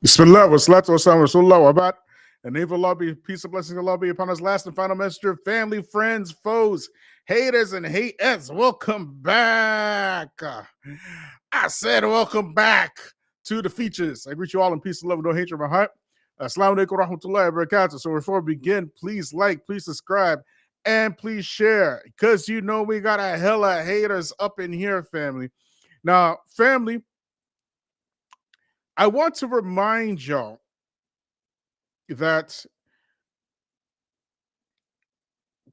Bismillah, wa salatu wa salam, Rasulullah, wa ba'd. And may Allah be, peace and blessings of Allah be upon us. Last and final messenger, family, friends, foes, haters, and haters. Welcome back. I said, welcome back to the features. I greet you all in peace and love, no hatred in my heart. Assalamu alaikum wa rahmatullahi wa barakatuh. So before we begin, please like, please subscribe, and please share. Because you know we got a hella haters up in here, family. Now, family, I want to remind y'all that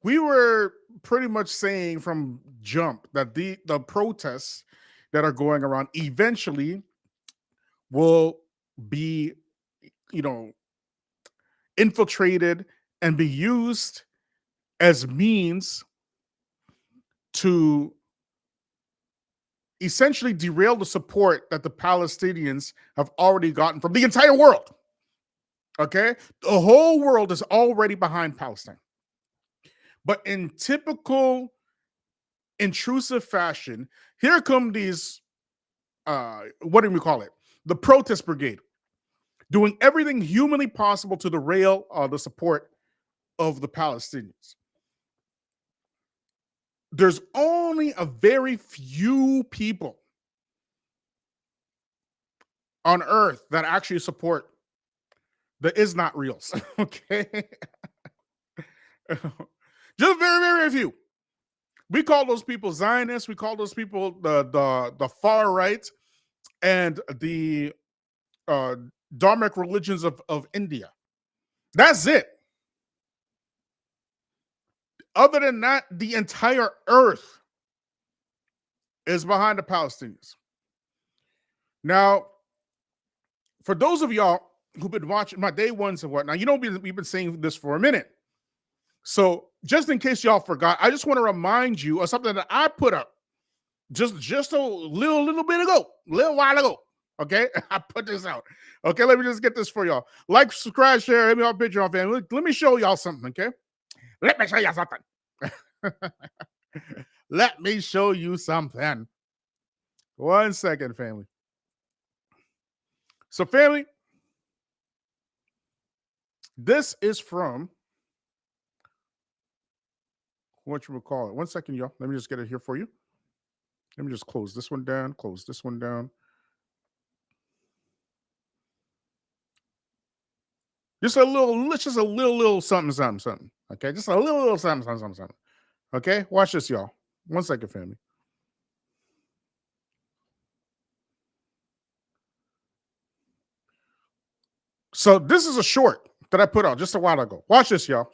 we were pretty much saying from jump that the protests that are going around eventually will be, infiltrated and be used as means to essentially derail the support that the Palestinians have already gotten from the entire world. Okay? The whole world is already behind Palestine. But in typical intrusive fashion, here come these, what do we call it? The protest brigade, doing everything humanly possible to derail the support of the Palestinians. There's only a very few people on earth that actually support the is not reals. Okay. Just very, very few. We call those people Zionists. We call those people the far right and the dharmic religions of India. That's it. Other than that, the entire earth is behind the Palestinians. Now, for those of y'all who've been watching my day ones and whatnot, we've been saying this for a minute. So just in case y'all forgot, I just want to remind you of something that I put up just a little bit ago, a little while ago. Okay, I put this out. Okay, let me just get this for y'all. Like, subscribe, share, hit me on picture on family. Let me show y'all something. Okay, let me show you something. Let me show you something. 1 second, family. So, family, this is from, what you would call it. 1 second, y'all. Let me just get it here for you. Let me just close this one down, close this one down. Just a little something. Okay, just a little something. Okay, watch this, y'all. 1 second, family. So this is a short that I put out just a while ago. Watch this, y'all.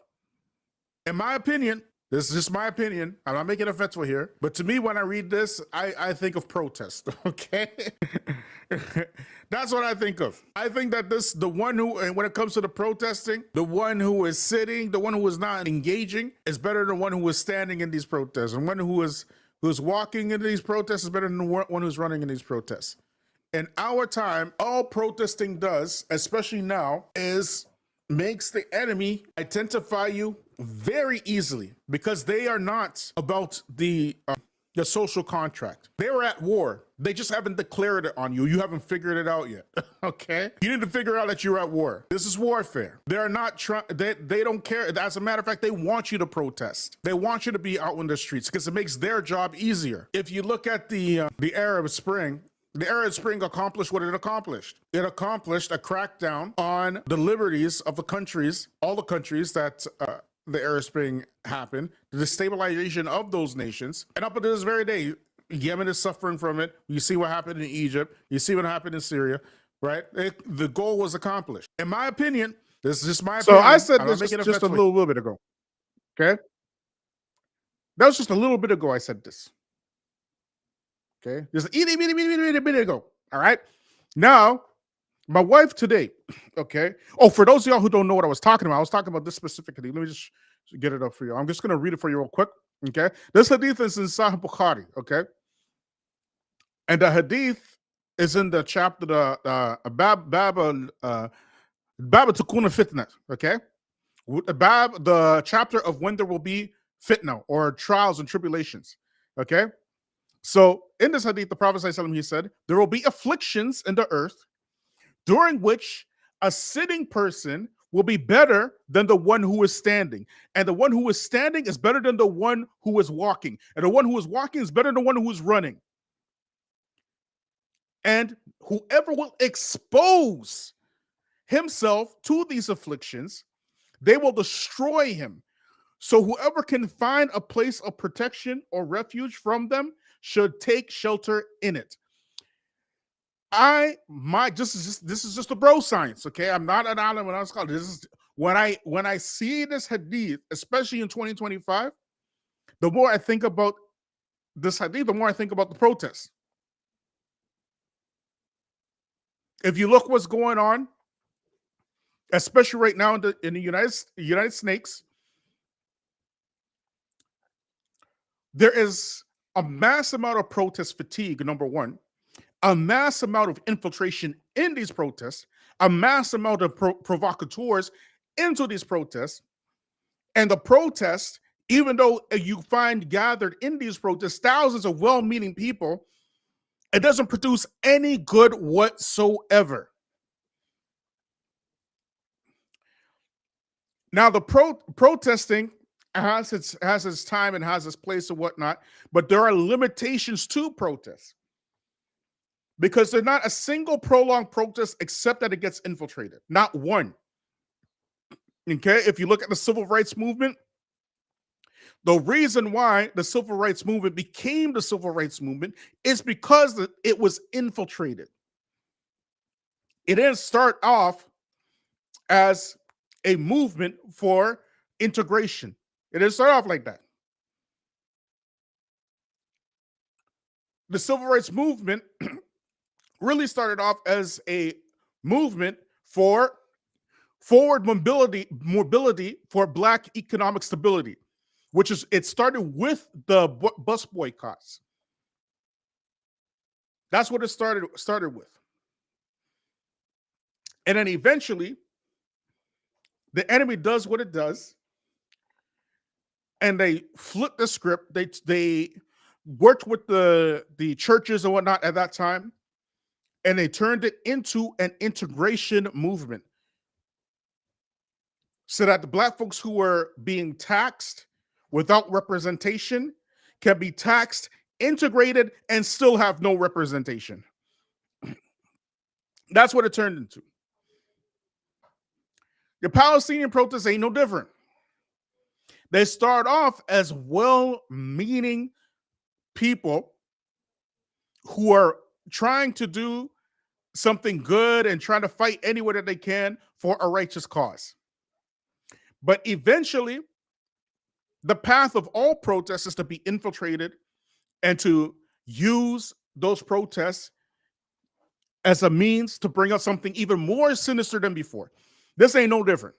In my opinion, this is just my opinion. I'm not making a fatwa here, but to me, when I read this, I think of protest. Okay, that's what I think of. I think that the one who, and when it comes to the protesting, the one who is sitting, the one who is not engaging, is better than one who is standing in these protests, and one who's walking into these protests is better than the one who's running in these protests. In our time, all protesting does, especially now, is makes the enemy identify you very easily, because they are not about the social contract. They were at war. They just haven't declared it on you. You haven't figured it out yet. Okay? You need to figure out that you're at war. This is warfare. They're not trying, they don't care. As a matter of fact, they want you to protest. They want you to be out in the streets because it makes their job easier. If you look at the Arab Spring, the Arab Spring accomplished what it accomplished. It accomplished a crackdown on the liberties of the countries, all the countries that the Arab Spring happened, the destabilization of those nations. And up until this very day, Yemen is suffering from it. You see what happened in Egypt. You see what happened in Syria, right? The goal was accomplished. In my opinion, this is just my opinion. So I said this just a little bit ago, okay? That was just a little bit ago I said this. Okay, just a bit ago. All right. Now, my wife today. Okay. Oh, for those of y'all who don't know what I was talking about this specifically. Let me just get it up for you. I'm just going to read it for you real quick. Okay. This hadith is in Sahih Bukhari. Okay. And the hadith is in the chapter, Bab Tukuna Fitna. Okay. The chapter of when there will be fitna or trials and tribulations. Okay. So in this hadith, the Prophet ﷺ, he said, there will be afflictions in the earth during which a sitting person will be better than the one who is standing. And the one who is standing is better than the one who is walking. And the one who is walking is better than the one who is running. And whoever will expose himself to these afflictions, they will destroy him. So whoever can find a place of protection or refuge from them should take shelter in it. This is just a bro science, okay? I'm not an alim and scholar. This is when I see this hadith, especially in 2025, the more I think about this hadith, the more I think about the protests. If you look what's going on, especially right now in the United Snakes, there is a mass amount of protest fatigue, number one, a mass amount of infiltration in these protests, a mass amount of provocateurs into these protests. And the protests, even though you find gathered in these protests thousands of well-meaning people, it doesn't produce any good whatsoever. Now, the protesting has its time and has its place and whatnot, but there are limitations to protests because there's not a single prolonged protest except that it gets infiltrated. Not one. Okay, if you look at the civil rights movement, the reason why the civil rights movement became the civil rights movement is because it was infiltrated. It didn't start off as a movement for integration. It didn't start off like that. The civil rights movement really started off as a movement for forward mobility for Black economic stability, which is, it started with the bus boycotts. That's what it started with. And then eventually, the enemy does what it does, and they flip the script. They worked with the churches and whatnot at that time, and they turned it into an integration movement, so that the Black folks who were being taxed without representation can be taxed, integrated, and still have no representation. That's what it turned into. The Palestinian protests ain't no different. They start off as well-meaning people who are trying to do something good and trying to fight any way that they can for a righteous cause. But eventually, the path of all protests is to be infiltrated and to use those protests as a means to bring out something even more sinister than before. This ain't no different.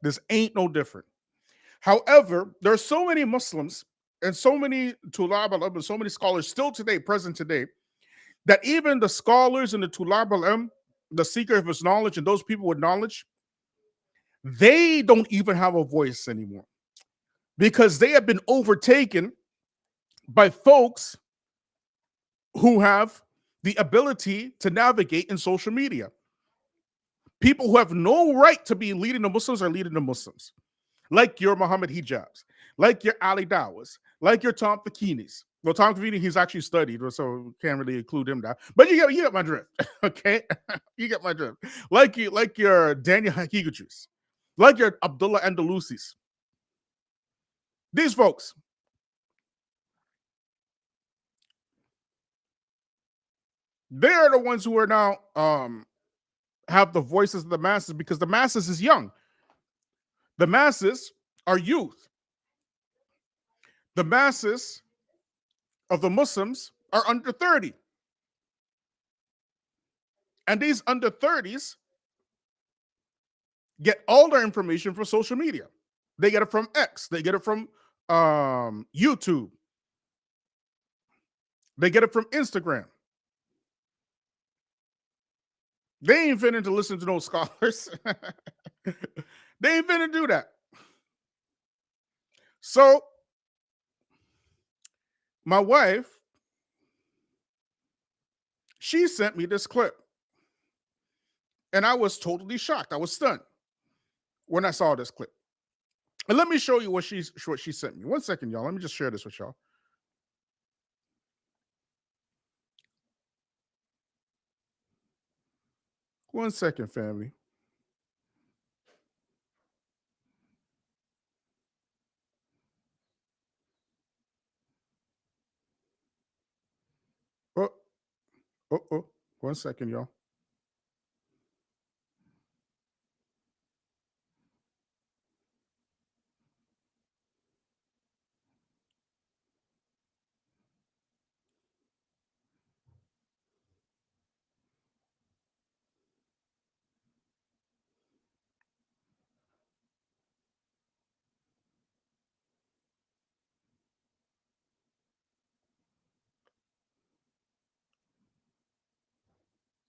This ain't no different. However, there are so many Muslims and so many tulab al-ilm and so many scholars still today, present today, that even the scholars and the tulab al-ilm, the seeker of his knowledge, and those people with knowledge, they don't even have a voice anymore because they have been overtaken by folks who have the ability to navigate in social media. People who have no right to be leading the Muslims are leading the Muslims, like your Muhammad Hijabs, like your Ali Dawas, like your Tom Fakinis. Well, Tom Fakini, he's actually studied, so can't really include him now. But you get my drift, okay? You get my drift. Like your Daniel Hakigachus, like your Abdullah Andalusis. These folks, they're the ones who are now have the voices of the masses, because the masses is young. The masses are youth. The masses of the Muslims are under 30. And these under 30s get all their information from social media. They get it from X. They get it from YouTube. They get it from Instagram. They ain't finna to listen to no scholars. They ain't finna do that. So, my wife, she sent me this clip. And I was totally shocked. I was stunned when I saw this clip. And let me show you what she sent me. 1 second, y'all. Let me just share this with y'all. One second, family. Oh, oh. 1 second, y'all.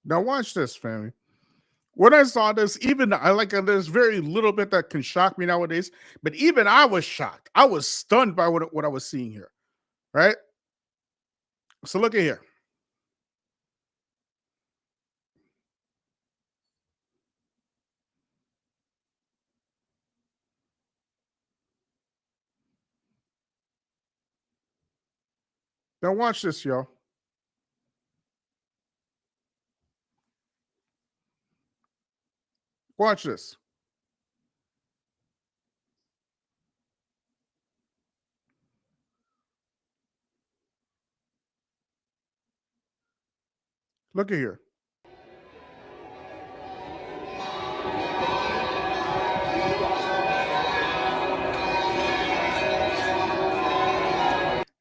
Now watch this, family. When I saw this, even I like there's very little bit that can shock me nowadays, but even I was shocked. I was stunned by what I was seeing here. Right? So look at here. Now watch this, y'all. Watch this. Look at here.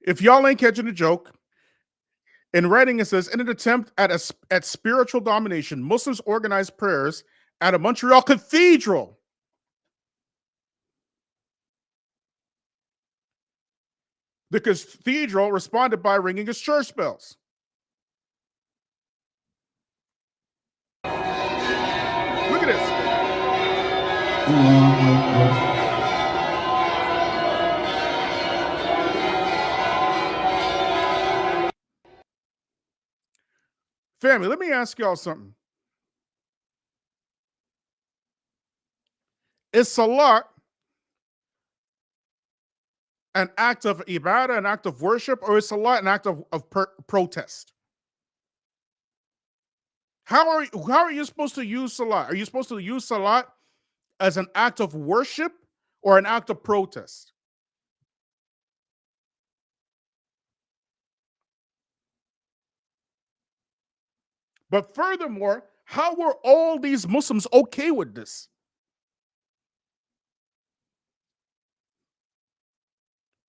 If y'all ain't catching the joke, in writing it says, in an attempt at spiritual domination, Muslims organized prayers at a Montreal cathedral. The cathedral responded by ringing its church bells. Look at this. Family, let me ask y'all something. Is salat an act of ibadah, an act of worship, or is salat an act of protest? How are you supposed to use salat? Are you supposed to use salat as an act of worship or an act of protest? But furthermore, how were all these Muslims okay with this?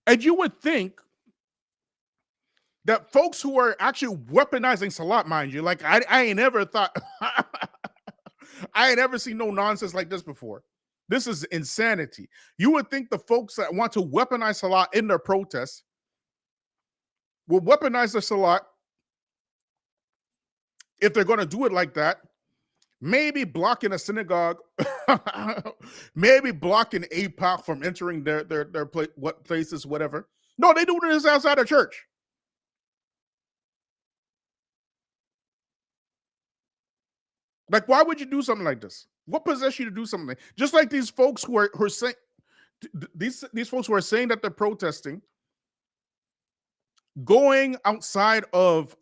And you would think that folks who are actually weaponizing salat, mind you, like I ain't ever thought, I ain't ever seen no nonsense like this before. This is insanity. You would think the folks that want to weaponize salat in their protests will weaponize the salat if they're going to do it like that. Maybe blocking a synagogue, maybe blocking APOC from entering their places, whatever. No, they do this outside of church. Like, why would you do something like this? What possessed you to do something? Just like these folks who are saying these folks who are saying that they're protesting, going outside of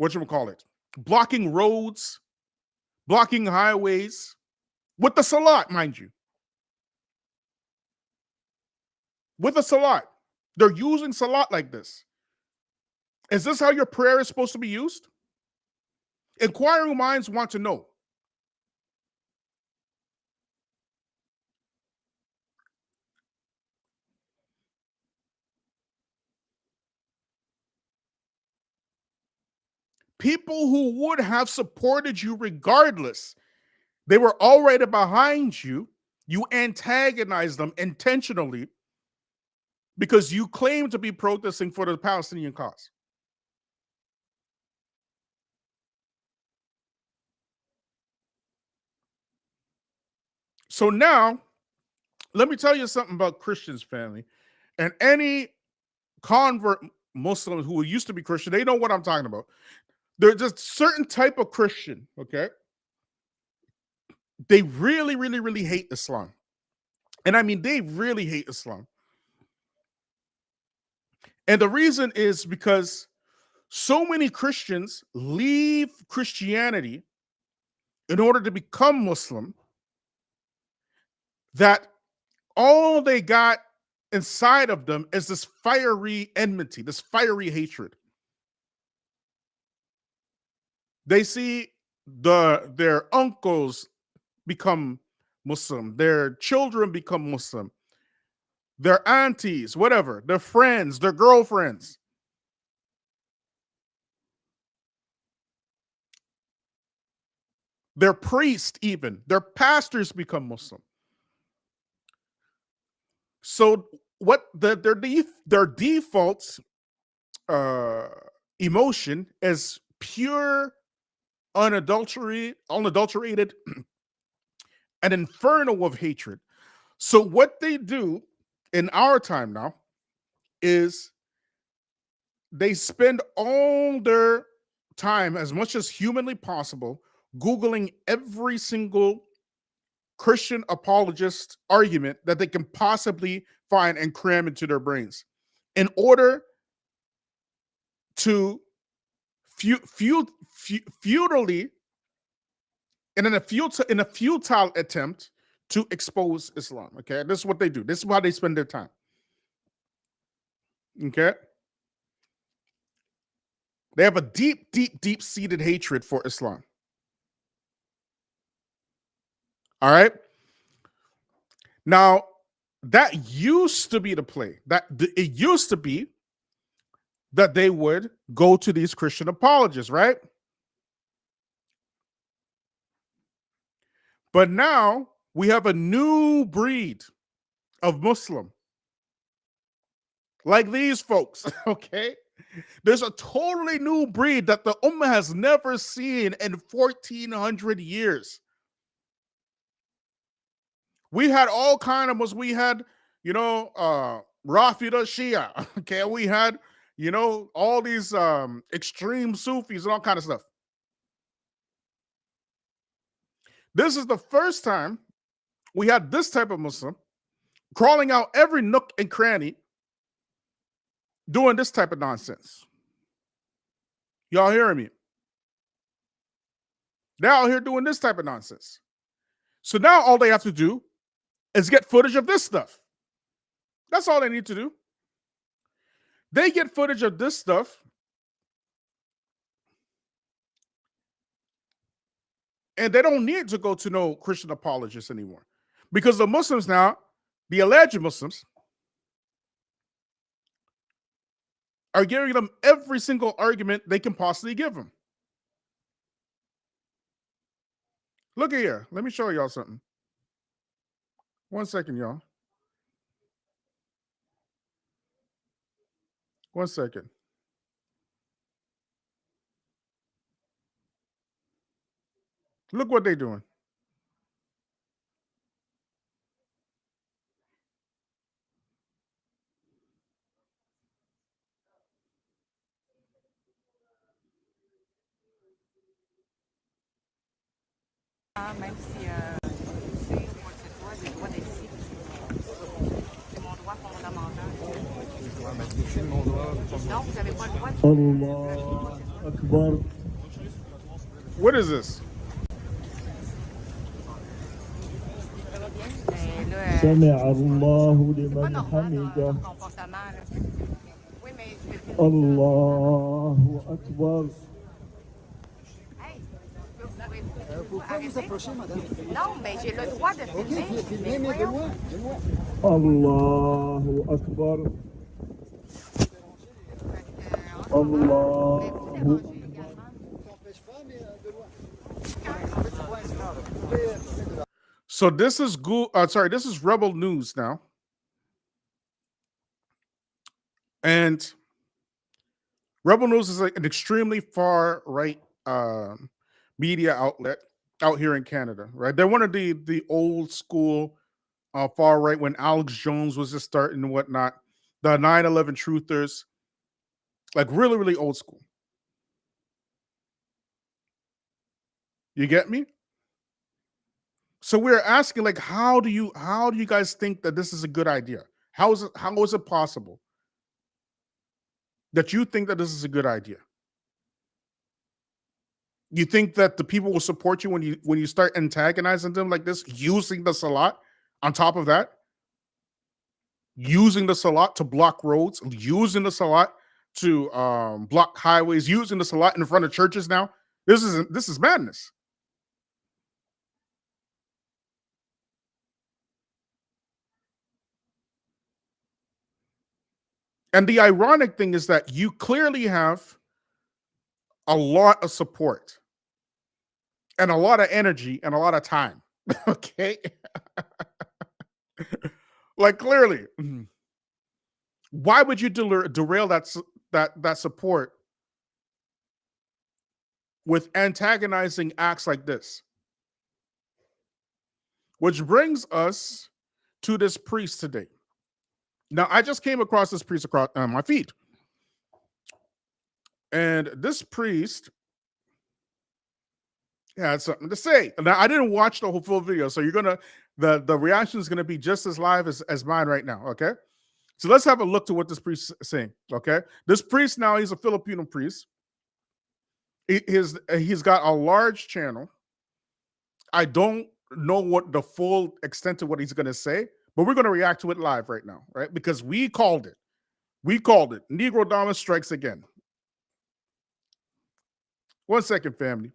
whatchamacallit, blocking roads, blocking highways with the salat, mind you. With the salat. They're using salat like this. Is this how your prayer is supposed to be used? Inquiring minds want to know. People who would have supported you regardless, they were already behind you. You antagonized them intentionally because you claim to be protesting for the Palestinian cause. So now, let me tell you something about Christians, family. And any convert Muslim who used to be Christian, they know what I'm talking about. There's just certain type of Christian, okay? They really, really, really hate Islam. And I mean, they really hate Islam. And the reason is because so many Christians leave Christianity in order to become Muslim that all they got inside of them is this fiery enmity, this fiery hatred. They see their uncles become Muslim, their children become Muslim, their aunties, whatever, their friends, their girlfriends. Their priests, even their pastors become Muslim. So what their default emotion is pure, unadulterated, an inferno of hatred. So what they do in our time now is they spend all their time, as much as humanly possible, Googling every single Christian apologist argument that they can possibly find and cram into their brains in order to futilely, and in a futile attempt to expose Islam. Okay, this is what they do. This is how they spend their time. Okay, they have a deep, deep, deep-seated hatred for Islam. All right. Now, that used to be the play. It used to be that they would go to these Christian apologists, right? But now we have a new breed of Muslim, like these folks, okay? There's a totally new breed that the Ummah has never seen in 1,400 years. We had all kind of Muslims. We had, Rafida Shia, okay? We had, all these extreme Sufis and all kind of stuff. This is the first time we had this type of Muslim crawling out every nook and cranny doing this type of nonsense. Y'all hearing me? They're out here doing this type of nonsense. So now all they have to do is get footage of this stuff. That's all they need to do. They get footage of this stuff, and they don't need to go to no Christian apologists anymore. Because the Muslims now, the alleged Muslims, are giving them every single argument they can possibly give them. Look at here. Let me show y'all something. 1 second, y'all. 1 second. Look what they're doing. Même si c'est moi que c'est toi, j'ai le droit d'être ici. C'est mon droit fondamental. Non, vous n'avez pas le droit de... Allah Akbar. What is this? Mais là, سمع الله c'est pas لمن normal, حمده. leur comportement. Là. Oui, mais... Allahu Akbar. Hey, pourquoi vous approchez, madame? Non, mais j'ai le droit de filmer. Ok, filmez, mais de loin, de loin. Allahu Akbar. Allahu. So this is this is Rebel News now. And Rebel News is like an extremely far right media outlet out here in Canada, right? They're one of the old school far right when Alex Jones was just starting and whatnot. The 9/11 truthers, like really, really old school. You get me? So we're asking, like, how do you guys think that this is a good idea? How is it possible that you think that this is a good idea? You think that the people will support you when you start antagonizing them like this, using the salat on top of that? Using the salat to block roads, using the salat to block highways, using the salat in front of churches now. This is madness. And the ironic thing is that you clearly have a lot of support and a lot of energy and a lot of time. Okay. Like, clearly. Why would you derail that support with antagonizing acts like this? Which brings us to this priest today. Now, I just came across this priest across my feed. And this priest had something to say. Now, I didn't watch the whole full video, so the reaction is gonna be just as live as mine right now. Okay. So let's have a look to what this priest is saying. Okay. This priest now, he's a Filipino priest. He's got a large channel. I don't know what the full extent of what he's gonna say, but we're gonna react to it live right now, right? Because we called it. We called it. Negro Dama strikes again. 1 second, family.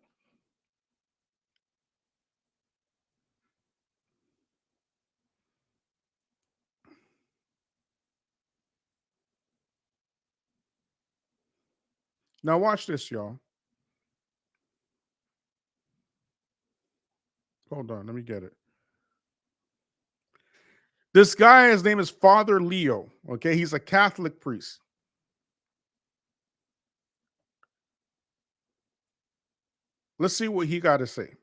Now watch this, y'all. Hold on, let me get it. This guy, his name is Father Leo. Okay, he's a Catholic priest. Let's see what he got to say.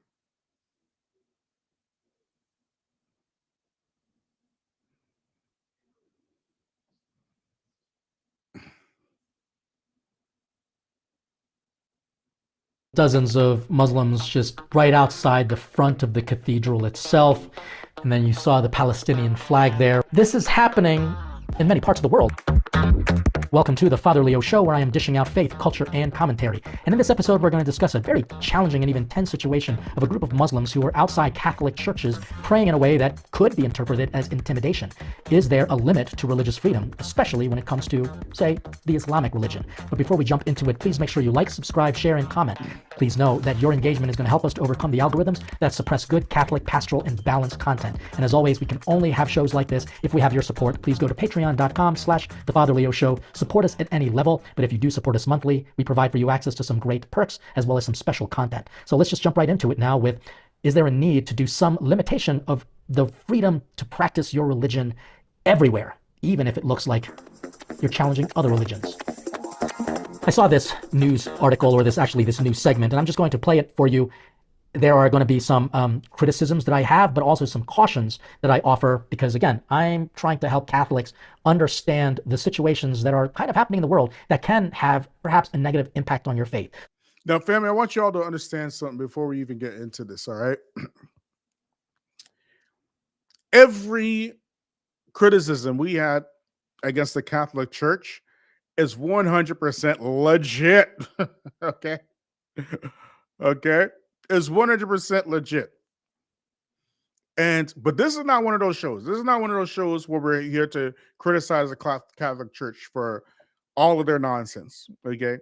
Dozens of Muslims just right outside the front of the cathedral itself. And then you saw the Palestinian flag there. This is happening in many parts of the world. Welcome to the Father Leo Show, where I am dishing out faith, culture, and commentary. And in this episode, we're going to discuss a very challenging and even tense situation of a group of Muslims who are outside Catholic churches praying in a way that could be interpreted as intimidation. Is there a limit to religious freedom, especially when it comes to, say, the Islamic religion? But before we jump into it, please make sure you like, subscribe, share, and comment. Please know that your engagement is going to help us to overcome the algorithms that suppress good Catholic, pastoral, and balanced content. And as always, we can only have shows like this if we have your support. Please go to patreon.com/The Father Leo Show. Support us at any level, but if you do support us monthly, we provide for you access to some great perks as well as some special content. So let's just jump right into it now with, is there a need to do some limitation of the freedom to practice your religion everywhere, even if it looks like you're challenging other religions? I saw this news article, or this news segment, and I'm just going to play it for you. There are going to be some criticisms that I have, but also some cautions that I offer, because again, I'm trying to help Catholics understand the situations that are kind of happening in the world that can have perhaps a negative impact on your faith. Now, family, I want y'all to understand something before we even get into this, all right? Every criticism we had against the Catholic Church is 100% legit. Okay? Okay? Is 100% legit. But this is not one of those shows. This is not one of those shows where we're here to criticize the Catholic Church for all of their nonsense. Okay.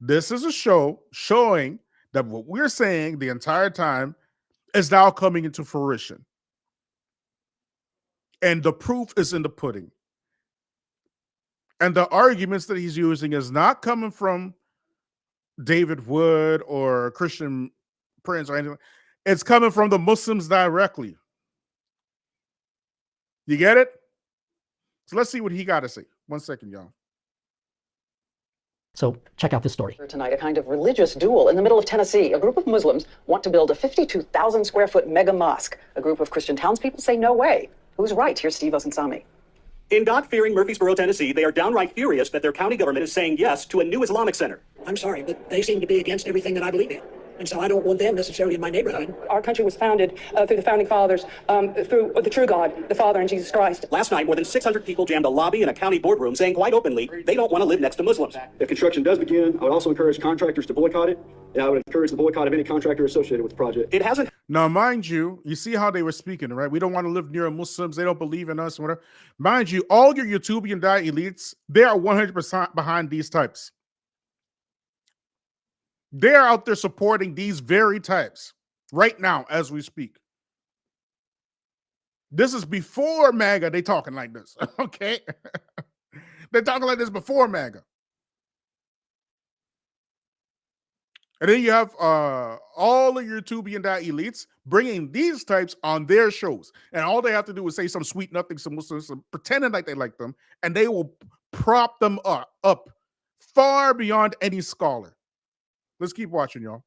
This is a show showing that what we're saying the entire time is now coming into fruition. And the proof is in the pudding. And the arguments that he's using is not coming from David Wood or Christian Prince or anything. It's coming from the Muslims directly. You get it? So let's see what he got to say. 1 second, y'all. So check out this story. Tonight, a kind of religious duel in the middle of Tennessee. A group of Muslims want to build a 52,000 square foot mega mosque. A group of Christian townspeople say no way. Who's right? Here's Steve Osunsami. In God-fearing Murfreesboro, Tennessee, they are downright furious that their county government is saying yes to a new Islamic center. I'm sorry, but they seem to be against everything that I believe in. And so I don't want them necessarily in my neighborhood. Our country was founded through the founding fathers, through the true God, the Father, and Jesus Christ. Last night, more than 600 people jammed a lobby in a county boardroom saying quite openly they don't want to live next to Muslims. If construction does begin, I would also encourage contractors to boycott it. And I would encourage the boycott of any contractor associated with the project. It hasn't. Now, mind you, you see how they were speaking, right? We don't want to live near Muslims. They don't believe in us, whatever. Mind you, all your YouTubian diet elites, they are 100% behind these types. They're out there supporting these very types right now as we speak. This is before MAGA. They talking like this, okay? They're talking like this before MAGA. And then you have all of your YouTubian elites bringing these types on their shows. And all they have to do is say some sweet nothing, some Muslims, pretending like they like them, and they will prop them up far beyond any scholar. Let's keep watching, y'all.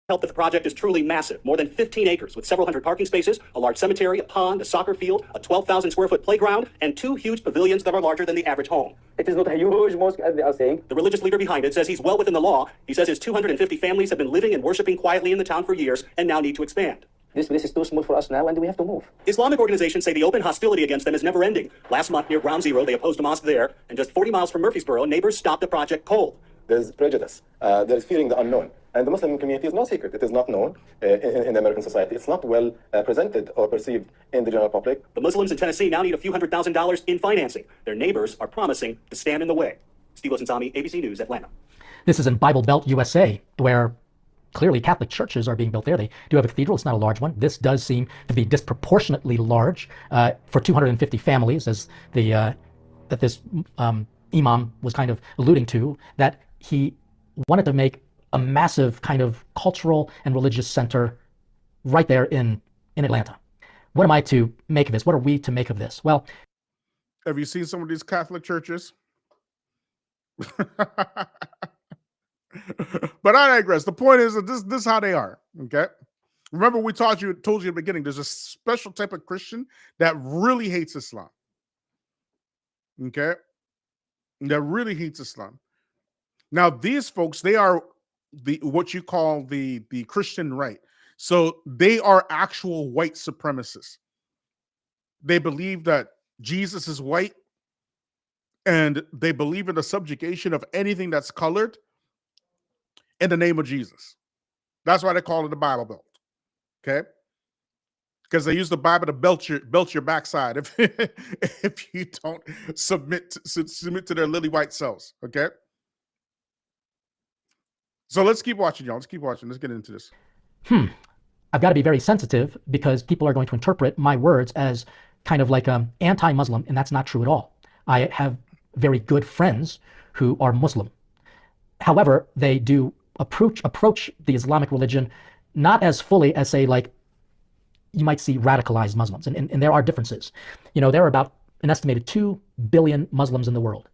Help that the project is truly massive, more than 15 acres with several hundred parking spaces, a large cemetery, a pond, a soccer field, a 12,000 square foot playground, and 2 huge pavilions that are larger than the average home. It is not a huge mosque, as they are saying. The religious leader behind it says he's well within the law. He says his 250 families have been living and worshiping quietly in the town for years and now need to expand. This place is too small for us now, and we have to move. Islamic organizations say the open hostility against them is never ending. Last month near Ground Zero, they opposed a mosque there, and just 40 miles from Murfreesboro, neighbors stopped the project cold. There's prejudice. There's fearing the unknown. And the Muslim community is no secret. It is not known in the American society. It's not well presented or perceived in the general public. The Muslims in Tennessee now need a few $100,000 in financing. Their neighbors are promising to stand in the way. Steve Wilson-Sami, ABC News, Atlanta. This is in Bible Belt, USA, where clearly Catholic churches are being built there. They do have a cathedral. It's not a large one. This does seem to be disproportionately large for 250 families, as that this imam was kind of alluding to, that he wanted to make a massive kind of cultural and religious center right there in Atlanta. What am I to make of this? What are we to make of this? Well, have you seen some of these Catholic churches? But I digress. The point is that this is how they are. Okay. Remember, we told you at the beginning, there's a special type of Christian that really hates Islam. Okay. That really hates Islam. Now, these folks, they are what you call the Christian right. So they are actual white supremacists. They believe that Jesus is white, and they believe in the subjugation of anything that's colored in the name of Jesus. That's why they call it the Bible Belt. Okay? Because they use the Bible to belt your backside if you don't submit to their lily white selves. Okay? So let's keep watching, y'all. Let's keep watching. Let's get into this. I've got to be very sensitive because people are going to interpret my words as kind of like anti-Muslim, and that's not true at all. I have very good friends who are Muslim. However, they do approach the Islamic religion not as fully as, say, like you might see radicalized Muslims, and there are differences. You know, there are about an estimated 2 billion Muslims in the world,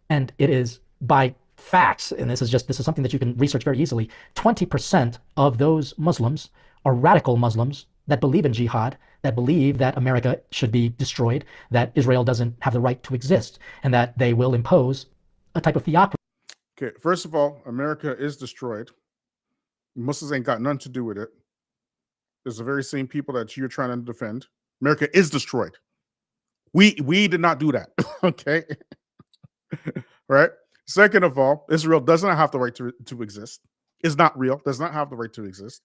and it is by facts, and this is something that you can research very easily, 20% of those Muslims are radical Muslims that believe in jihad, that believe that America should be destroyed, that Israel doesn't have the right to exist, and that they will impose a type of theocracy. Okay, first of all, America is destroyed. Muslims ain't got nothing to do with it. It's the very same people that you're trying to defend. America is destroyed. We did not do that. Okay. Right? Second of all, Israel does not have the right to exist. It's not real. Does not have the right to exist.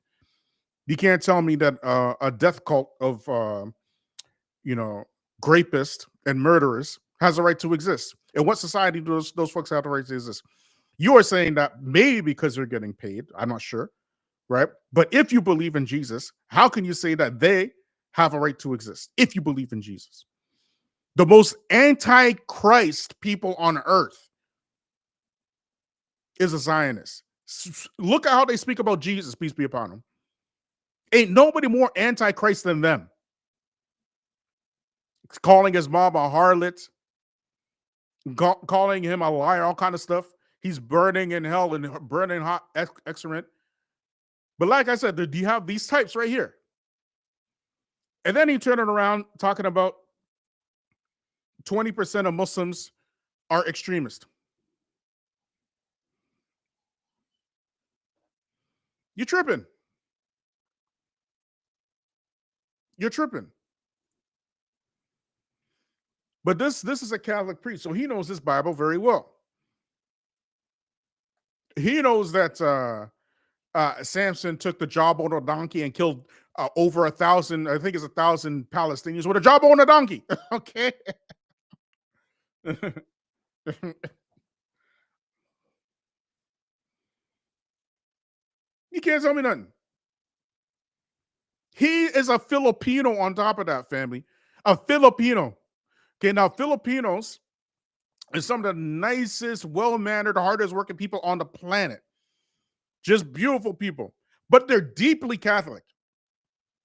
You can't tell me that a death cult of rapists and murderers has a right to exist. In what society do those folks have the right to exist? You are saying that maybe because they're getting paid. I'm not sure, right? But if you believe in Jesus, how can you say that they have a right to exist if you believe in Jesus? The most anti-Christ people on earth is a Zionist. Look at how they speak about Jesus, peace be upon him. Ain't nobody more anti-Christ than them. Calling his mom a harlot, calling him a liar, all kind of stuff. He's burning in hell and burning hot excrement. But like I said, do you have these types right here? And then he turned it around talking about 20% of Muslims are extremists. You're tripping. You're tripping. But this is a Catholic priest, so he knows this Bible very well. He knows that Samson took the jawbone of a donkey and killed over 1,000, I think it's 1,000 Palestinians with a jawbone of a donkey. Okay. You can't tell me nothing. He is a Filipino on top of that, family. A Filipino. Okay, now Filipinos are some of the nicest, well-mannered, hardest working people on the planet. Just beautiful people. But they're deeply Catholic.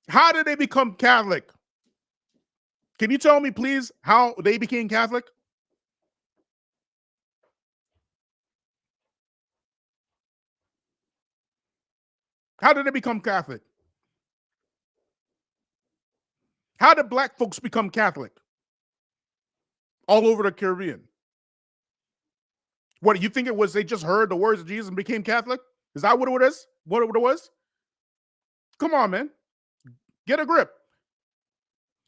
How did they become Catholic? Can you tell me, please, how they became Catholic? How did they become Catholic? How did black folks become Catholic? All over the Caribbean. What, you think it was they just heard the words of Jesus and became Catholic? Is that what it is? What it was? Come on, man. Get a grip.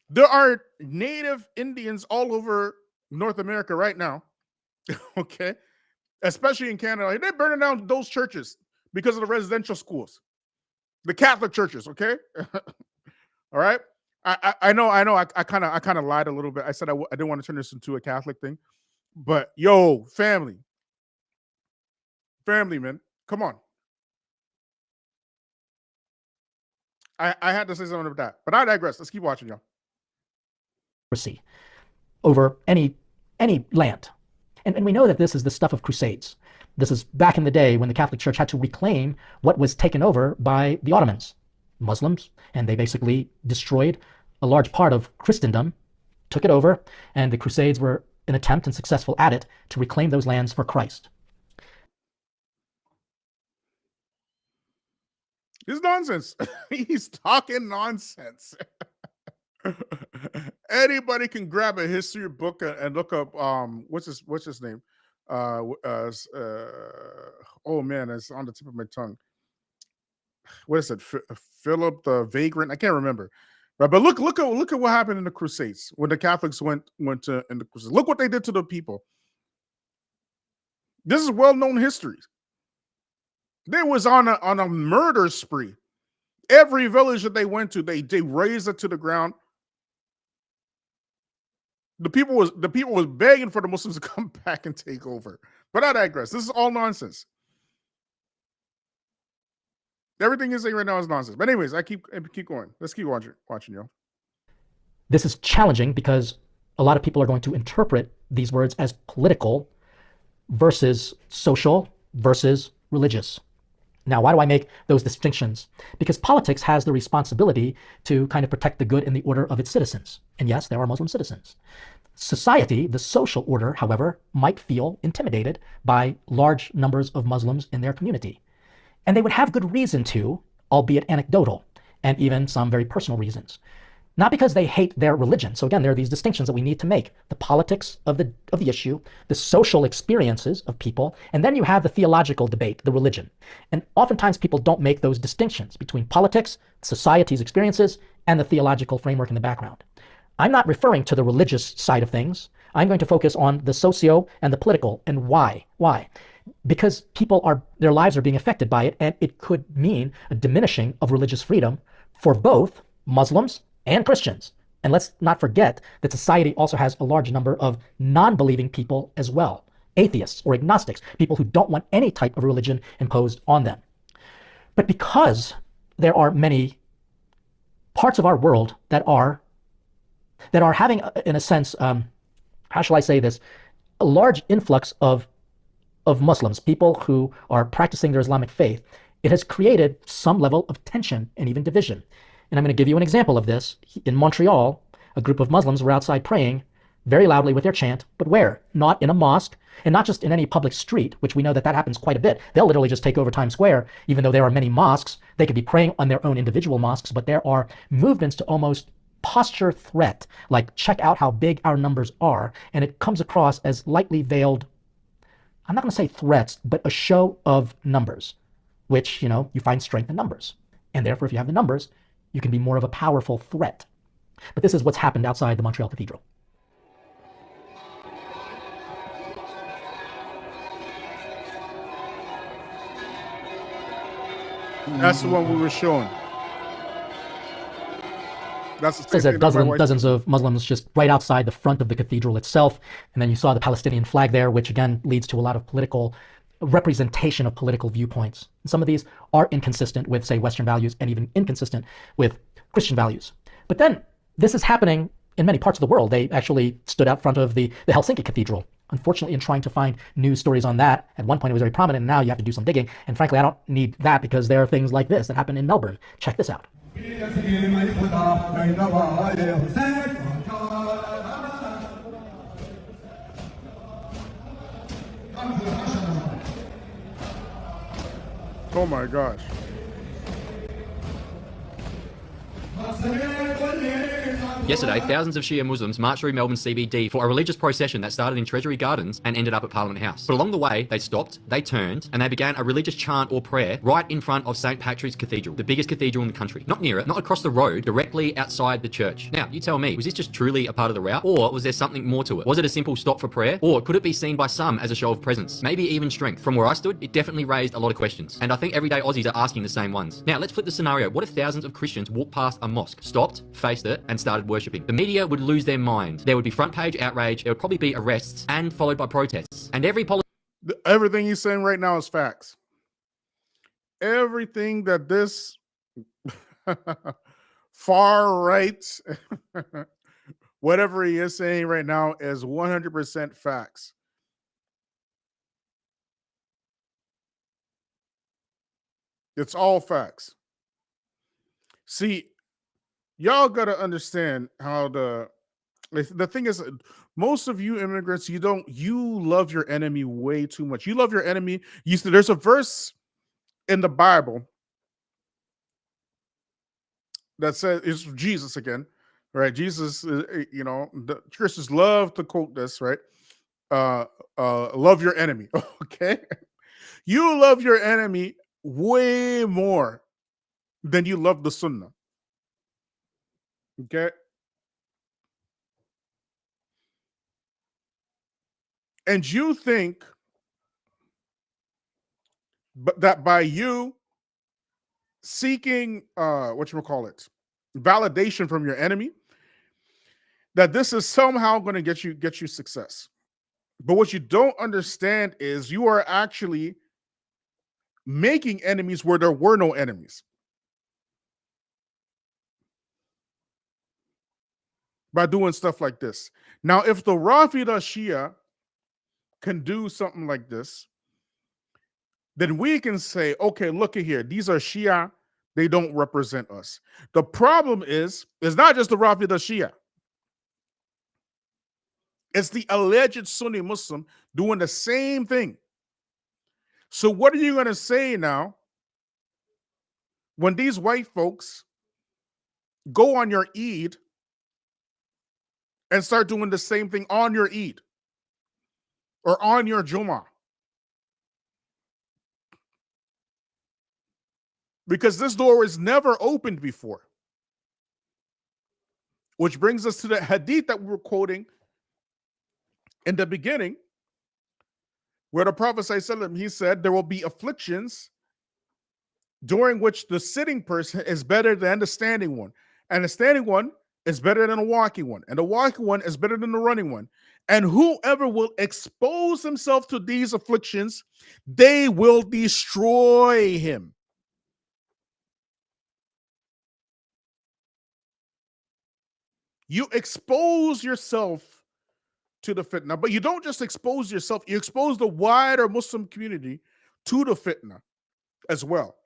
There are native Indians all over North America right now. Okay. Especially in Canada. They're burning down those churches because of the residential schools. The Catholic churches, okay? All right. I know. I kind of lied a little bit. I said I didn't want to turn this into a Catholic thing, but yo, family, man, come on. I had to say something about that, but I digress. Let's keep watching, y'all. Over any land, and we know that this is the stuff of crusades. This is back in the day when the Catholic Church had to reclaim what was taken over by the Ottomans, Muslims, and they basically destroyed a large part of Christendom, took it over, and the Crusades were an attempt, and successful at it, to reclaim those lands for Christ. It's nonsense. He's talking nonsense. Anybody can grab a history book and look up what's his name? Oh man, it's on the tip of my tongue. What is it? Philip the Vagrant? I can't remember. Right, but look at what happened in the Crusades when the Catholics went to in the Crusades. Look what they did to the people. This is well-known history. They was on a murder spree. Every village that they went to, they razed it to the ground. The people was begging for the Muslims to come back and take over. But I digress. This is all nonsense. Everything you're saying right now is nonsense. But anyways, I keep going. Let's keep watching, y'all. This is challenging because a lot of people are going to interpret these words as political versus social versus religious. Now, why do I make those distinctions? Because politics has the responsibility to kind of protect the good and the order of its citizens. And yes, there are Muslim citizens. Society, the social order, however, might feel intimidated by large numbers of Muslims in their community. And they would have good reason to, albeit anecdotal, and even some very personal reasons. Not because they hate their religion. So again, there are these distinctions that we need to make. The politics of the issue, the social experiences of people, and then you have the theological debate, the religion. And oftentimes people don't make those distinctions between politics, society's experiences, and the theological framework in the background. I'm not referring to the religious side of things. I'm going to focus on the socio and the political. And why? Why? Because their lives are being affected by it, and it could mean a diminishing of religious freedom for both Muslims and Christians. And let's not forget that society also has a large number of non-believing people as well, atheists or agnostics, people who don't want any type of religion imposed on them. But because there are many parts of our world that are having, in a sense, how shall I say this, a large influx of Muslims, people who are practicing their Islamic faith, it has created some level of tension and even division. And I'm going to give you an example of this. In Montreal, a group of Muslims were outside praying very loudly with their chant, but where? Not in a mosque, and not just in any public street, which we know that happens quite a bit. They'll literally just take over Times Square, even though there are many mosques. They could be praying on their own individual mosques, but there are movements to almost posture threat, like check out how big our numbers are, and it comes across as lightly veiled, I'm not going to say threats, but a show of numbers, which, you find strength in numbers. And therefore, if you have the numbers, you can be more of a powerful threat. But this is what's happened outside the Montreal Cathedral. That's the one we were showing. That's the It says that dozens of Muslims just right outside the front of the cathedral itself. And then you saw the Palestinian flag there, which again leads to a lot of political representation of political viewpoints. And some of these are inconsistent with, say, Western values and even inconsistent with Christian values. But then this is happening in many parts of the world. They actually stood out front of the Helsinki Cathedral. Unfortunately, in trying to find news stories on that, at one point it was very prominent, and now you have to do some digging. And frankly, I don't need that because there are things like this that happen in Melbourne. Check this out. Oh my gosh. Yesterday, thousands of Shia Muslims marched through Melbourne CBD for a religious procession that started in Treasury Gardens and ended up at Parliament House. But along the way, they stopped, they turned, and they began a religious chant or prayer right in front of St. Patrick's Cathedral, the biggest cathedral in the country. Not near it, not across the road, directly outside the church. Now, you tell me, was this just truly a part of the route, or was there something more to it? Was it a simple stop for prayer, or could it be seen by some as a show of presence? Maybe even strength. From where I stood, it definitely raised a lot of questions. And I think everyday Aussies are asking the same ones. Now, let's flip the scenario. What if thousands of Christians walked past a mosque, stopped, faced it, and started worshipping? The media would lose their mind. There would be front page outrage. There would probably be arrests and followed by protests. And everything he's saying right now is facts. Everything that this far right, whatever he is saying right now, is 100% facts. It's all facts. See, y'all got to understand how the thing is, most of you immigrants, you love your enemy way too much. You love your enemy. There's a verse in the Bible that says, it's Jesus again, right? Jesus, the Christians love to quote this, right? Love your enemy. Okay. You love your enemy way more than you love the Sunnah. Okay. And you think that by you seeking validation from your enemy, that this is somehow going to get you success. But what you don't understand is you are actually making enemies where there were no enemies. By doing stuff like this. Now, if the Rafida Shia can do something like this, then we can say, okay, look at here. These are Shia. They don't represent us. The problem is, it's not just the Rafida Shia. It's the alleged Sunni Muslim doing the same thing. So what are you going to say now when these white folks go on your Eid and start doing the same thing on your Eid or on your Jummah? Because this door was never opened before. Which brings us to the hadith that we were quoting in the beginning, where the Prophet ﷺ, he said, there will be afflictions during which the sitting person is better than the standing one. And the standing one is better than the walking one. And the walking one is better than the running one. And whoever will expose himself to these afflictions, they will destroy him. You expose yourself to the fitna, but you don't just expose yourself, you expose the wider Muslim community to the fitna as well.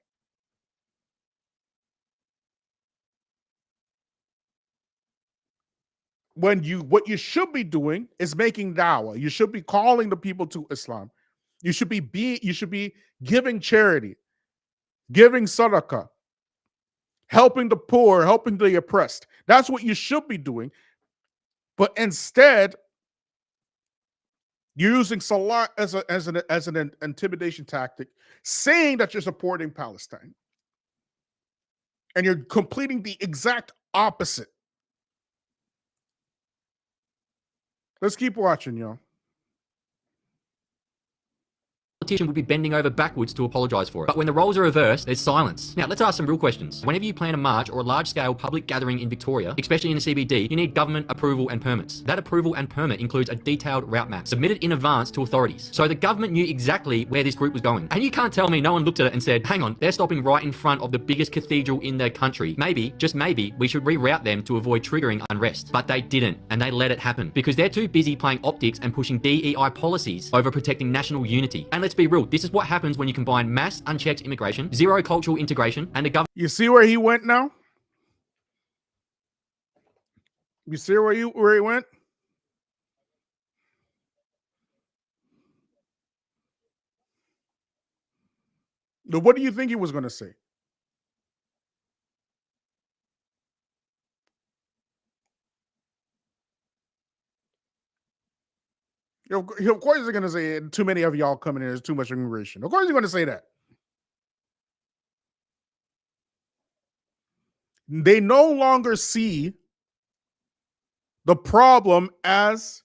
What you should be doing is making da'wah. You should be calling the people to Islam. You should be giving charity, giving sadaqah, helping the poor, helping the oppressed. That's what you should be doing. But instead, you're using Salah as an intimidation tactic, saying that you're supporting Palestine. And you're completing the exact opposite. Let's keep watching, y'all. Politician would be bending over backwards to apologise for it. But when the roles are reversed, there's silence. Now, let's ask some real questions. Whenever you plan a march or a large-scale public gathering in Victoria, especially in the CBD, you need government approval and permits. That approval and permit includes a detailed route map, submitted in advance to authorities. So the government knew exactly where this group was going. And you can't tell me no one looked at it and said, hang on, they're stopping right in front of the biggest cathedral in the country. Maybe, just maybe, we should reroute them to avoid triggering unrest. But they didn't, and they let it happen. Because they're too busy playing optics and pushing DEI policies over protecting national unity. And let's be real, this is what happens when you combine mass unchecked immigration, zero cultural integration, and a government. You see where he went now? You see where he went? Now, what do you think he was going to say? Of course he's going to say too many of y'all coming in. There's too much immigration. Of course he's going to say that. They no longer see the problem as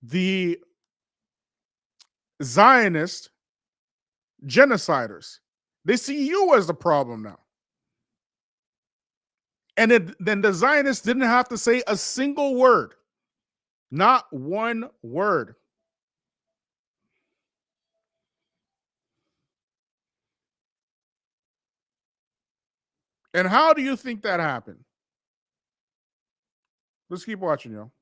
the Zionist genociders. They see you as the problem now. And then the Zionists didn't have to say a single word. Not one word. And how do you think that happened? Let's keep watching, y'all.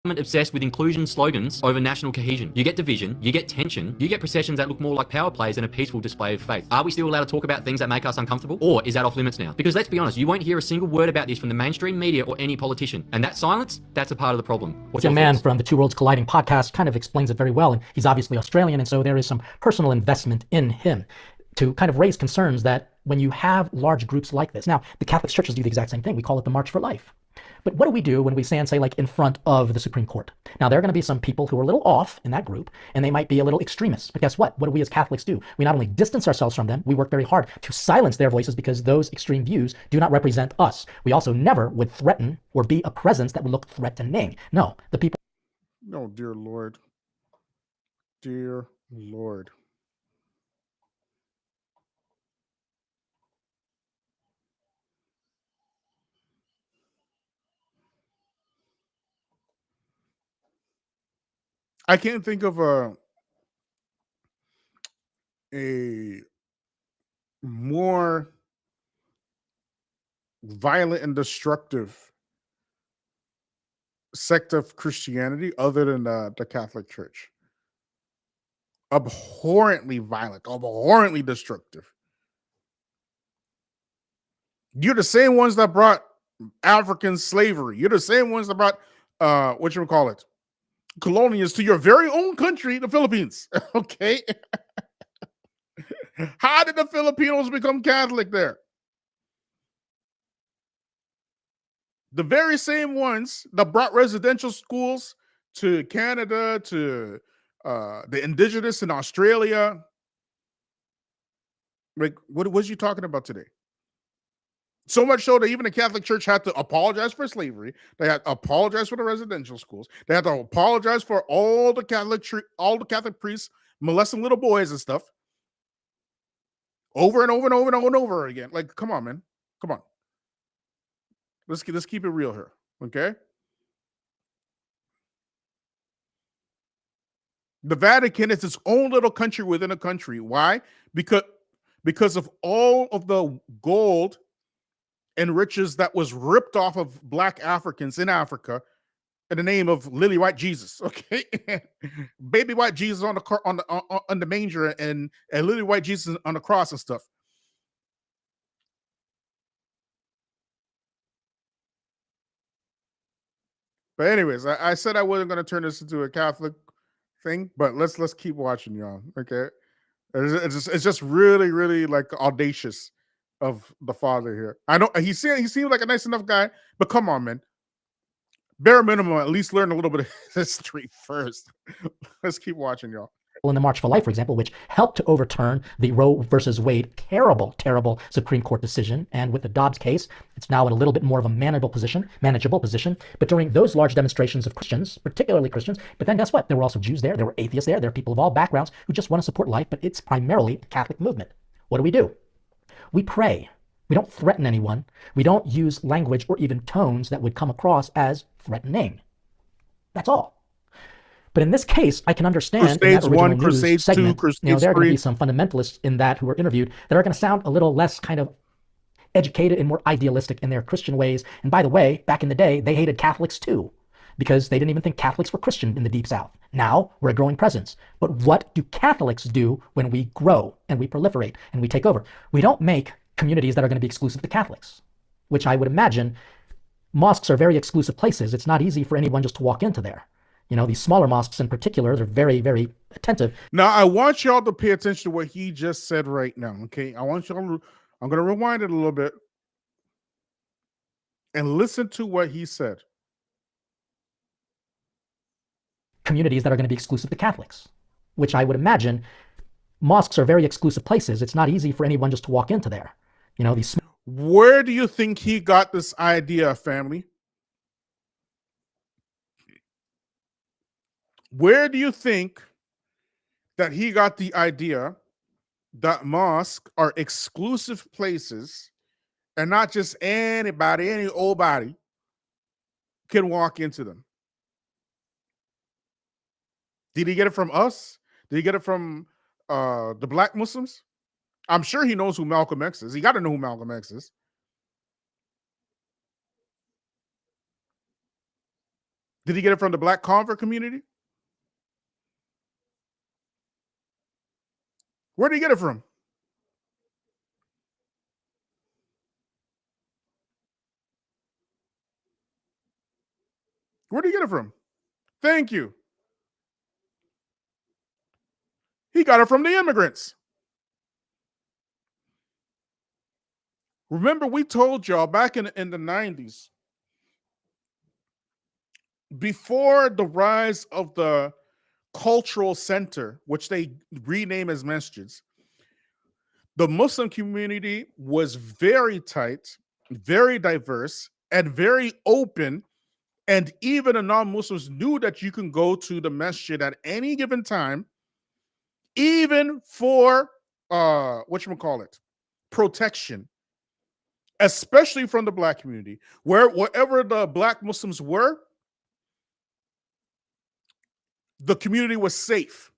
Obsessed with inclusion slogans over national cohesion. You get division, you get tension, you get processions that look more like power plays than a peaceful display of faith. Are we still allowed to talk about things that make us uncomfortable? Or is that off limits now? Because let's be honest, you won't hear a single word about this from the mainstream media or any politician. And that silence, that's a part of the problem. What's a man from the Two Worlds Colliding podcast kind of explains it very well. And he's obviously Australian, and so there is some personal investment in him to kind of raise concerns that when you have large groups like this. Now, the Catholic churches do the exact same thing. We call it the March for Life. But what do we do when we stand, say, like in front of the Supreme Court? Now, there are going to be some people who are a little off in that group, and they might be a little extremists. But guess what? What do we as Catholics do? We not only distance ourselves from them, we work very hard to silence their voices because those extreme views do not represent us. We also never would threaten or be a presence that would look threatening. No, the people... Oh, dear Lord. Dear Lord. I can't think of a more violent and destructive sect of Christianity other than the Catholic Church. Abhorrently violent, abhorrently destructive. You're the same ones that brought African slavery. You're the same ones that brought colonials to your very own country, the Philippines. Okay. How did the Filipinos become Catholic there? The very same ones that brought residential schools to Canada, to the indigenous in Australia. Like, what was you talking about today? So much so that even the Catholic Church had to apologize for slavery. They had to apologize for the residential schools. They had to apologize for all the Catholic priests molesting little boys and stuff. Over and over and over and over and over again. Like, come on, man. Come on. Let's keep it real here. Okay? The Vatican is its own little country within a country. Why? Because of all of the gold and riches that was ripped off of Black Africans in Africa in the name of Lily White Jesus. Okay, baby white Jesus on the manger and Lily White Jesus on the cross and stuff. But anyways, I said I wasn't going to turn this into a Catholic thing, but let's keep watching, y'all. Okay, it's just really, really like audacious of the father here. I know he seems like a nice enough guy, but come on, man. Bare minimum, at least learn a little bit of history first. Let's keep watching, y'all. In the March for Life, for example, which helped to overturn the Roe versus Wade terrible Supreme Court decision. And with the Dobbs case, it's now in a little bit more of a manageable position. But during those large demonstrations of Christians, particularly Christians, but then guess what? There were also Jews there. There were atheists there. There are people of all backgrounds who just want to support life, but it's primarily a Catholic movement. What do? We pray. We don't threaten anyone. We don't use language or even tones that would come across as threatening. That's all. But in this case, I can understand Crusades in that 1, original Crusades news 2, segment, Crusades there are going to 3. be some fundamentalists in that who are interviewed that are going to sound a little less kind of educated and more idealistic in their Christian ways. And by the way, back in the day, they hated Catholics too, because they didn't even think Catholics were Christian in the Deep South. Now we're a growing presence. But what do Catholics do when we grow and we proliferate and we take over? We don't make communities that are going to be exclusive to Catholics, which I would imagine mosques are very exclusive places. It's not easy for anyone just to walk into there. You know, these smaller mosques in particular, they're very, very attentive. Now, I want y'all to pay attention to what he just said right now, okay? I'm going to rewind it a little bit and listen to what he said. Communities that are going to be exclusive to Catholics, which I would imagine mosques are very exclusive places. It's not easy for anyone just to walk into there. You know, these. Where do you think he got this idea, family? Where do you think that he got the idea that mosques are exclusive places and not just anybody, any old body can walk into them? Did he get it from us? Did he get it from the black Muslims? I'm sure he knows who Malcolm X is. He got to know who Malcolm X is. Did he get it from the black convert community? Where did he get it from? Where did he get it from? Thank you. He got it from the immigrants. Remember, we told y'all back in the 90s, before the rise of the cultural center, which they rename as masjids, the Muslim community was very tight, very diverse, and very open. And even the non-Muslims knew that you can go to the masjid at any given time, even for protection, especially from the black community. Wherever the black Muslims were, the community was safe.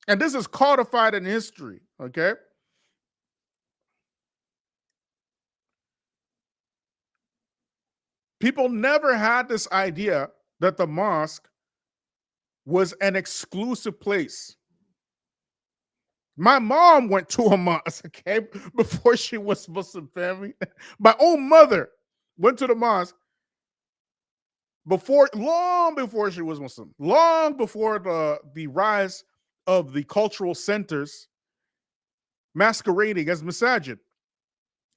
And this is codified in history, okay? People never had this idea that the mosque was an exclusive place. My mom went to a mosque, okay, before she was Muslim, family. My own mother went to the mosque long before she was Muslim, long before the rise of the cultural centers masquerading as masajid.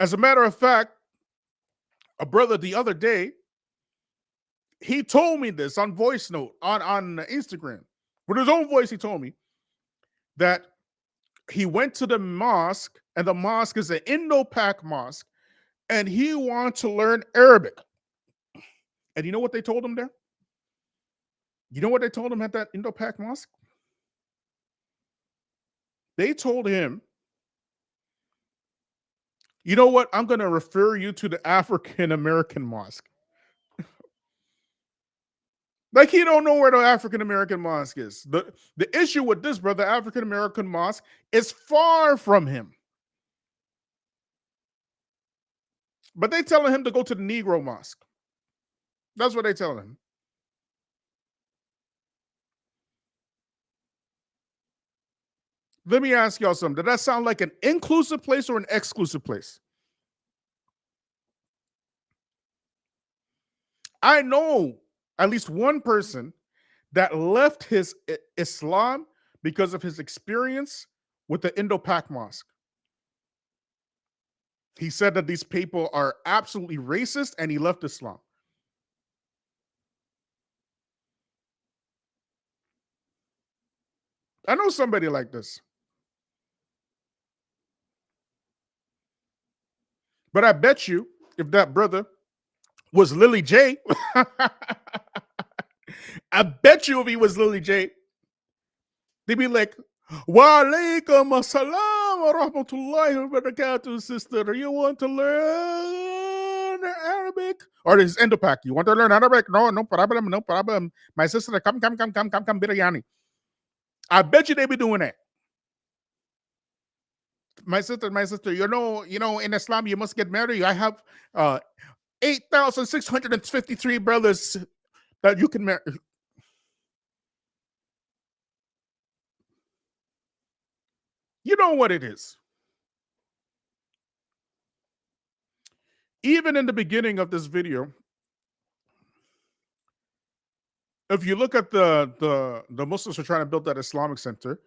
As a matter of fact, a brother the other day, he told me this on voice note on Instagram. With his own voice, he told me that he went to the mosque, and the mosque is an Indo-Pak mosque, and he wants to learn Arabic. And you know what they told him there? You know what they told him at that Indo-Pak mosque? They told him, you know what? I'm going to refer you to the African American mosque. Like he don't know where the African American mosque is. The issue with this, brother, African American mosque is far from him. But they telling him to go to the Negro mosque. That's what they telling him. Let me ask y'all something. Did that sound like an inclusive place or an exclusive place? I know at least one person that left his Islam because of his experience with the Indo-Pak Mosque. He said that these people are absolutely racist and he left Islam. I know somebody like this. But I bet you if that brother was Lily J, I bet you if he was Lily J, they'd be like, Wa alaikum assalam wa rahmatullahi wa barakatuh, sister. You want to learn Arabic? Or this Indo-Pak. You want to learn Arabic? No, no problem, no problem. My sister, come, biryani. I bet you they be doing that. My sister, you know, in Islam, you must get married. I have 8,653 brothers that you can marry. You know what it is. Even in the beginning of this video, if you look at the Muslims who are trying to build that Islamic center,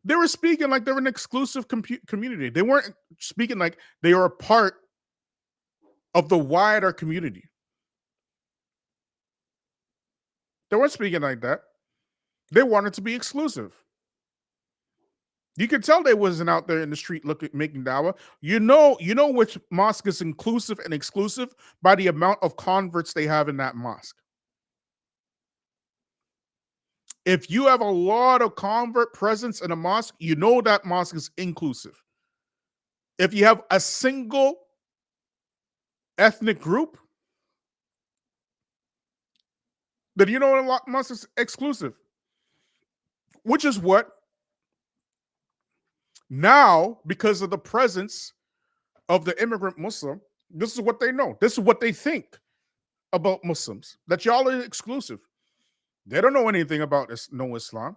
they were speaking like they were an exclusive community. They weren't speaking like they were a part of the wider community. They weren't speaking like that. They wanted to be exclusive. You could tell they wasn't out there in the street making dawah. You know which mosque is inclusive and exclusive by the amount of converts they have in that mosque. If you have a lot of convert presence in a mosque, you know that mosque is inclusive. If you have a single ethnic group, then you know a mosque is exclusive. Which is what now, because of the presence of the immigrant Muslim, this is what they know. This is what they think about Muslims, that y'all are exclusive. They don't know anything about this, no Islam.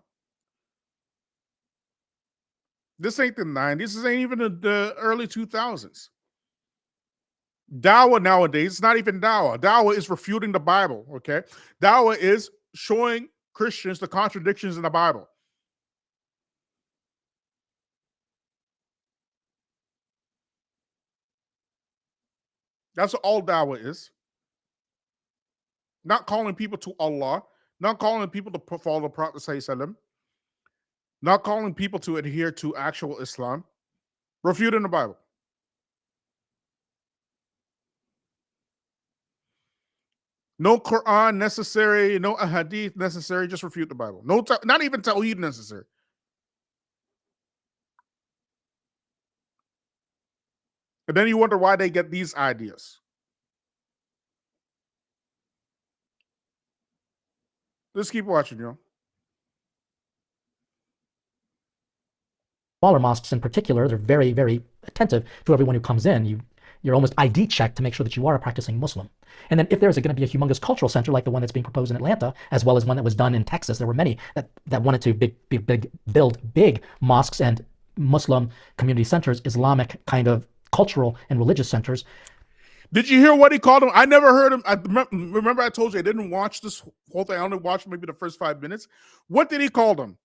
This ain't the 90s. This ain't even the early 2000s. Dawah nowadays, it's not even dawah. Dawah is refuting the Bible, okay? Dawah is showing Christians the contradictions in the Bible. That's what all dawah is. Not calling people to Allah, not calling people to follow the Prophet ﷺ, not calling people to adhere to actual Islam, refuting the Bible. No Quran necessary, no ahadith necessary, just refute the Bible. No, not even Tawheed necessary. And then you wonder why they get these ideas. Let's keep watching, yo. Smaller mosques in particular, they're very, very attentive to everyone who comes in. You're almost ID checked to make sure that you are a practicing Muslim. And then if there's going to be a humongous cultural center like the one that's being proposed in Atlanta, as well as one that was done in Texas, there were many that wanted to build big mosques and Muslim community centers, Islamic kind of cultural and religious centers. Did you hear what he called them? I never heard him. I remember I told you I didn't watch this whole thing. I only watched maybe the first 5 minutes. What did he call them?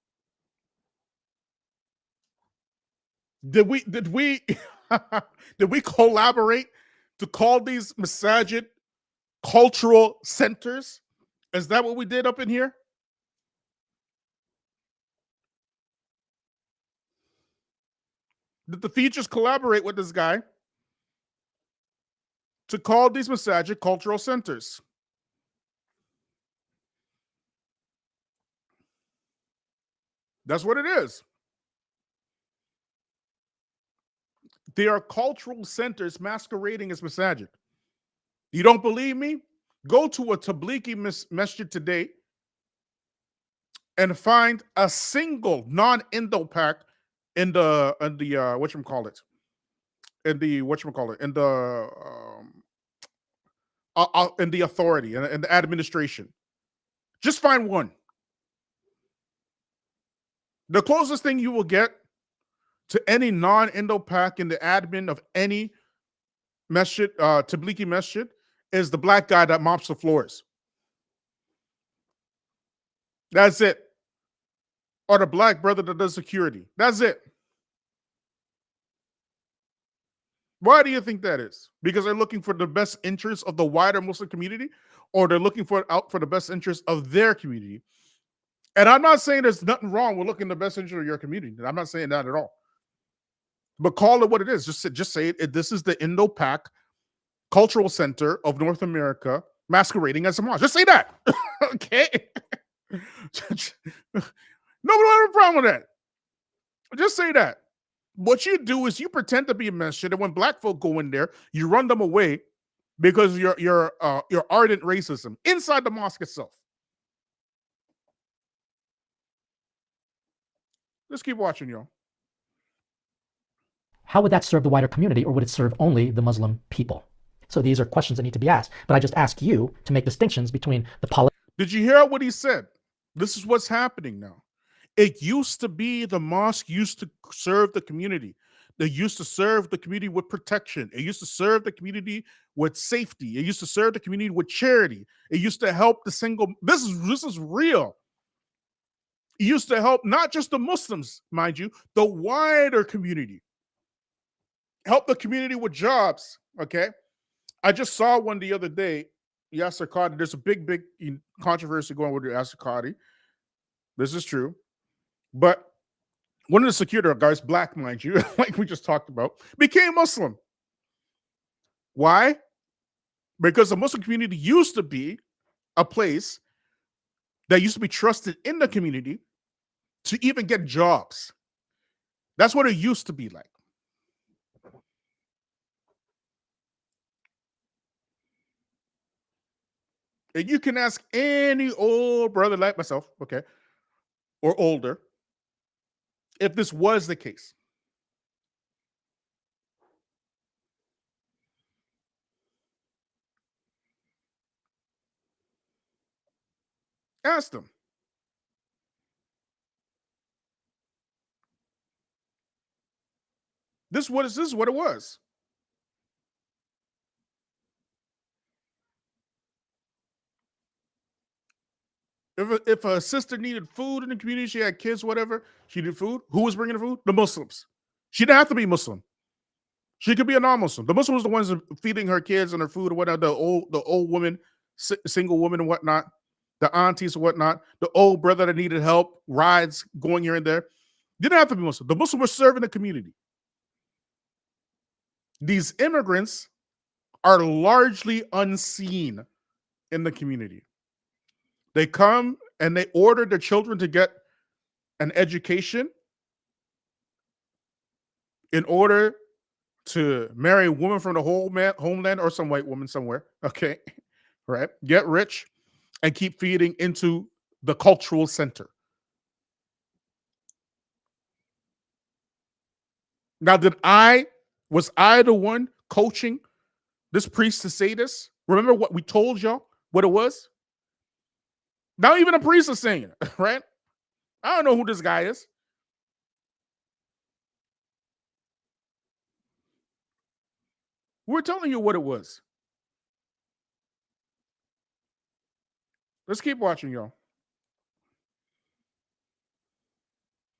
Did we did we collaborate to call these masajid cultural centers? Is that what we did up in here? Did the Feachaz collaborate with this guy to call these masajid cultural centers? That's what it is. They are cultural centers masquerading as masajid. You don't believe me? Go to a Tablighi masjid today and find a single non-Indo-Pak in the whatchamacallit, in the authority and the administration. Just find one. The closest thing you will get to any non-Indo-Pak in the admin of any masjid, Tablighi masjid, is the black guy that mops the floors. That's it. Or the black brother that does security. That's it. Why do you think that is? Because they're looking for the best interests of the wider Muslim community, or they're looking for the best interests of their community. And I'm not saying there's nothing wrong with looking the best interest of your community. I'm not saying that at all. But call it what it is. Just say it. This is the Indo-Pak Cultural Center of North America masquerading as Hamas. Just say that. Okay. Nobody will have a problem with that. Just say that. What you do is you pretend to be a masjid, and when black folk go in there, you run them away because of your ardent racism inside the mosque itself. Let's keep watching, y'all. How would that serve the wider community, or would it serve only the Muslim people? So these are questions that need to be asked. But I just ask you to make distinctions between the politics. Did you hear what he said? This is what's happening now. It used to be the mosque used to serve the community. They used to serve the community with protection. It used to serve the community with safety. It used to serve the community with charity. It used to help the single. This is real. It used to help not just the Muslims, mind you, the wider community. Help the community with jobs. Okay. I just saw one the other day. Yasser Qadhi. There's a big controversy going with Yasser Qadhi. This is true. But one of the security guards, black, mind you, like we just talked about, became Muslim. Why? Because the Muslim community used to be a place that used to be trusted in the community to even get jobs. That's what it used to be like. And you can ask any old brother like myself, okay, or older, if this was the case. Ask them. This is what it was. If a sister needed food in the community, she had kids, whatever, she needed food. Who was bringing the food? The Muslims. She didn't have to be Muslim. She could be a non-Muslim. The Muslim was the ones feeding her kids and her food or whatnot. The old woman, single woman and whatnot, the aunties and whatnot, the old brother that needed help, rides going here and there. Didn't have to be Muslim. The Muslim was serving the community. These immigrants are largely unseen in the community. They come and they order their children to get an education in order to marry a woman from the homeland or some white woman somewhere, okay, right? Get rich and keep feeding into the cultural center. Now, was I the one coaching this priest to say this? Remember what we told y'all, what it was? Not even a priest is saying it, right? I don't know who this guy is. We're telling you what it was. Let's keep watching, y'all.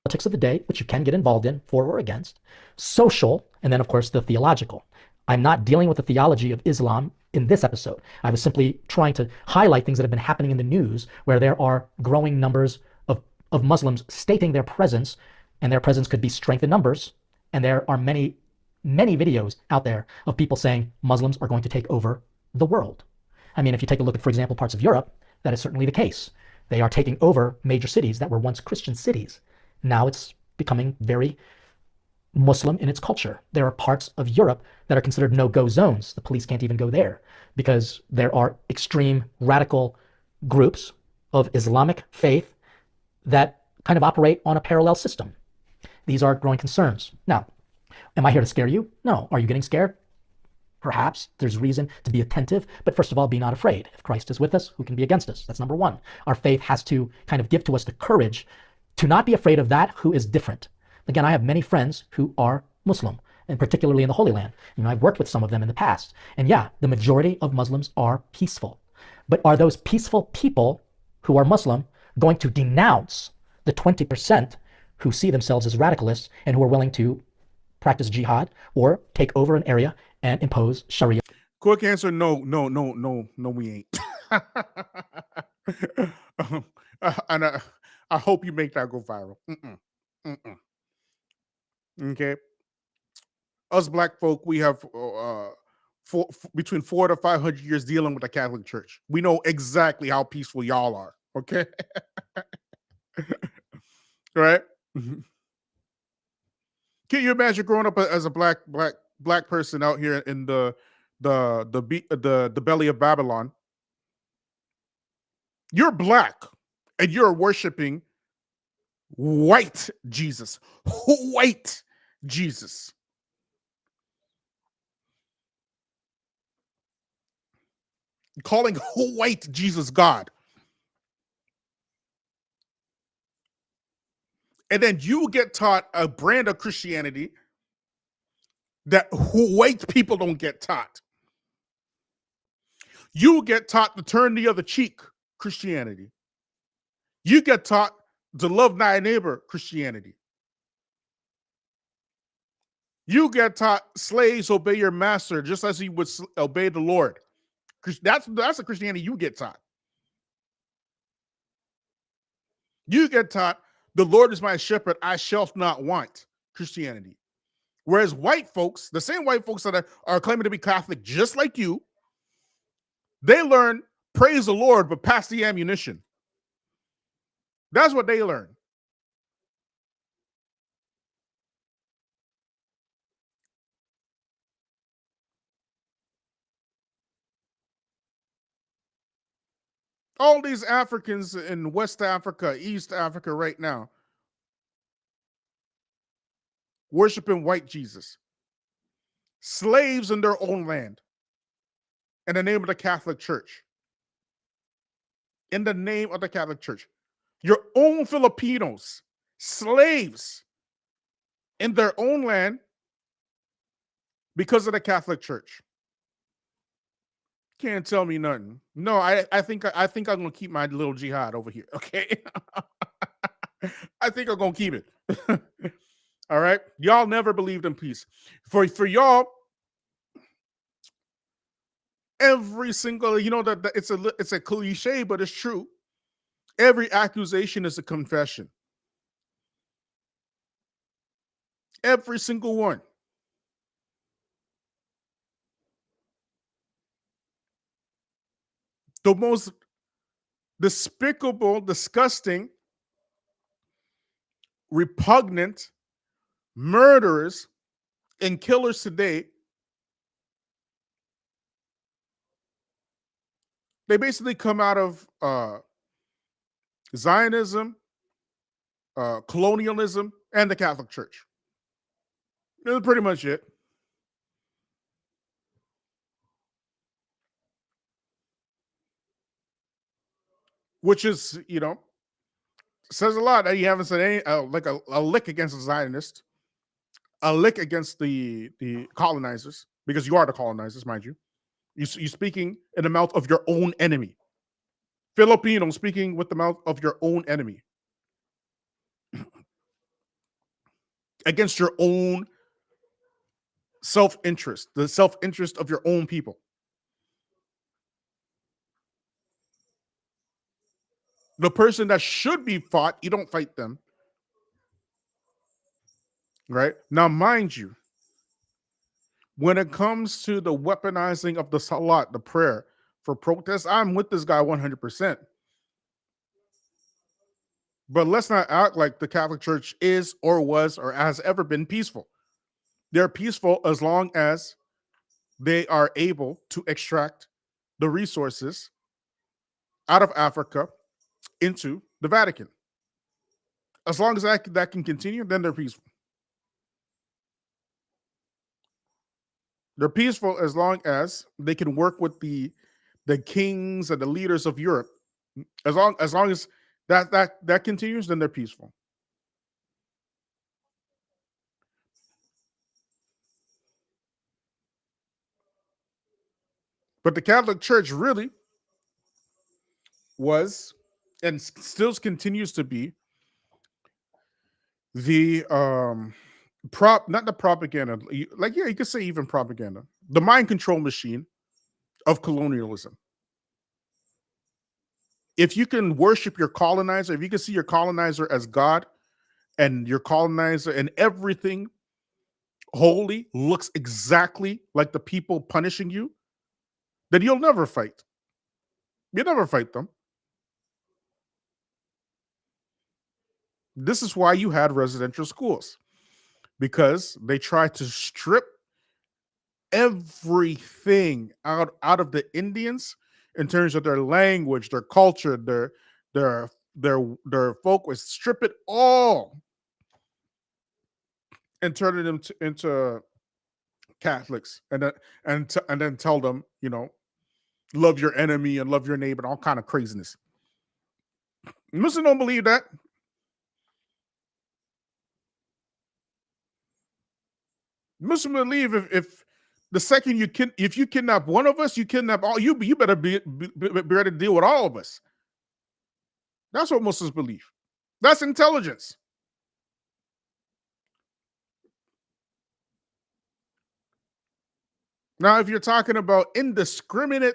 Politics of the day, which you can get involved in, for or against, social, and then, of course, the theological. I'm not dealing with the theology of Islam in this episode. I was simply trying to highlight things that have been happening in the news where there are growing numbers of Muslims stating their presence, and their presence could be strength in numbers. And there are many videos out there of people saying Muslims are going to take over the world. I mean, if you take a look at, for example, parts of Europe, that is certainly the case. They are taking over major cities that were once Christian cities. Now it's becoming very Muslim in its culture. There are parts of Europe that are considered no-go zones. The police can't even go there because there are extreme radical groups of Islamic faith that kind of operate on a parallel system. These are growing concerns. Now, am I here to scare you? No. Are you getting scared? Perhaps there's reason to be attentive, but first of all, be not afraid. If Christ is with us, who can be against us? That's number one. Our faith has to kind of give to us the courage to not be afraid of that who is different. Again, I have many friends who are Muslim, and particularly in the Holy Land. You know, I've worked with some of them in the past. And yeah, the majority of Muslims are peaceful. But are those peaceful people who are Muslim going to denounce the 20% who see themselves as radicalists and who are willing to practice jihad or take over an area and impose Sharia. Quick answer: no, we ain't. And I hope you make that go viral. Okay, us black folk, we have between 400 to 500 years dealing with the Catholic Church. We know exactly how peaceful y'all are. Okay, right? Can you imagine growing up as a black person out here in the belly of Babylon? You're black and you're worshiping white Jesus. White Jesus. Calling white Jesus God. And then you get taught a brand of Christianity that white people don't get taught. You get taught to turn the other cheek, Christianity. You get taught to love thy neighbor, Christianity. You get taught slaves obey your master just as he would obey the Lord. That's the Christianity you get taught. You get taught the Lord is my shepherd, I shall not want, Christianity. Whereas white folks, the same white folks that are claiming to be Catholic just like you, they learn praise the Lord, but pass the ammunition. That's what they learn. All these Africans in West Africa, East Africa right now, worshiping white Jesus. Slaves in their own land. In the name of the Catholic Church. In the name of the Catholic Church. Your own Filipinos, slaves in their own land because of the Catholic Church. Can't tell me nothing. No, I think I'm gonna keep my little jihad over here. Okay. I think I'm gonna keep it. All right. Y'all never believed in peace. For y'all, every single, you know that it's a cliche, but it's true. Every accusation is a confession. Every single one. The most despicable, disgusting, repugnant murderers and killers today, they basically come out of Zionism, colonialism, and the Catholic Church. That's pretty much it. Which is, says a lot that you haven't said any like a lick against a Zionist, a lick against the colonizers, because you are the colonizers, mind you. You're speaking in the mouth of your own enemy. Filipino speaking with the mouth of your own enemy. Against your own self-interest, the self-interest of your own people. The person that should be fought, you don't fight them. Right? Now, mind you, when it comes to the weaponizing of the salat, the prayer for protest, I'm with this guy 100%. But let's not act like the Catholic Church is or was or has ever been peaceful. They're peaceful as long as they are able to extract the resources out of Africa into the Vatican. As long as that can continue, then they're peaceful. They're peaceful as long as they can work with the kings and the leaders of Europe. As long as that continues, then they're peaceful. But the Catholic Church really was and still continues to be the not the propaganda, like, yeah, you could say even propaganda, the mind control machine of colonialism. If you can worship your colonizer, if you can see your colonizer as God, and your colonizer and everything holy looks exactly like the people punishing you, then you'll never fight. You never fight them. This is why you had residential schools, because they tried to strip everything out of the Indians in terms of their language, their culture, their folk, was strip it all and turn it into Catholics, and then tell them, love your enemy and love your neighbor and all kind of craziness. Muslims don't believe that. Muslims believe if the second if you kidnap one of us, you kidnap all. You better be ready to deal with all of us. That's what Muslims believe. That's intelligence. Now, if you're talking about indiscriminate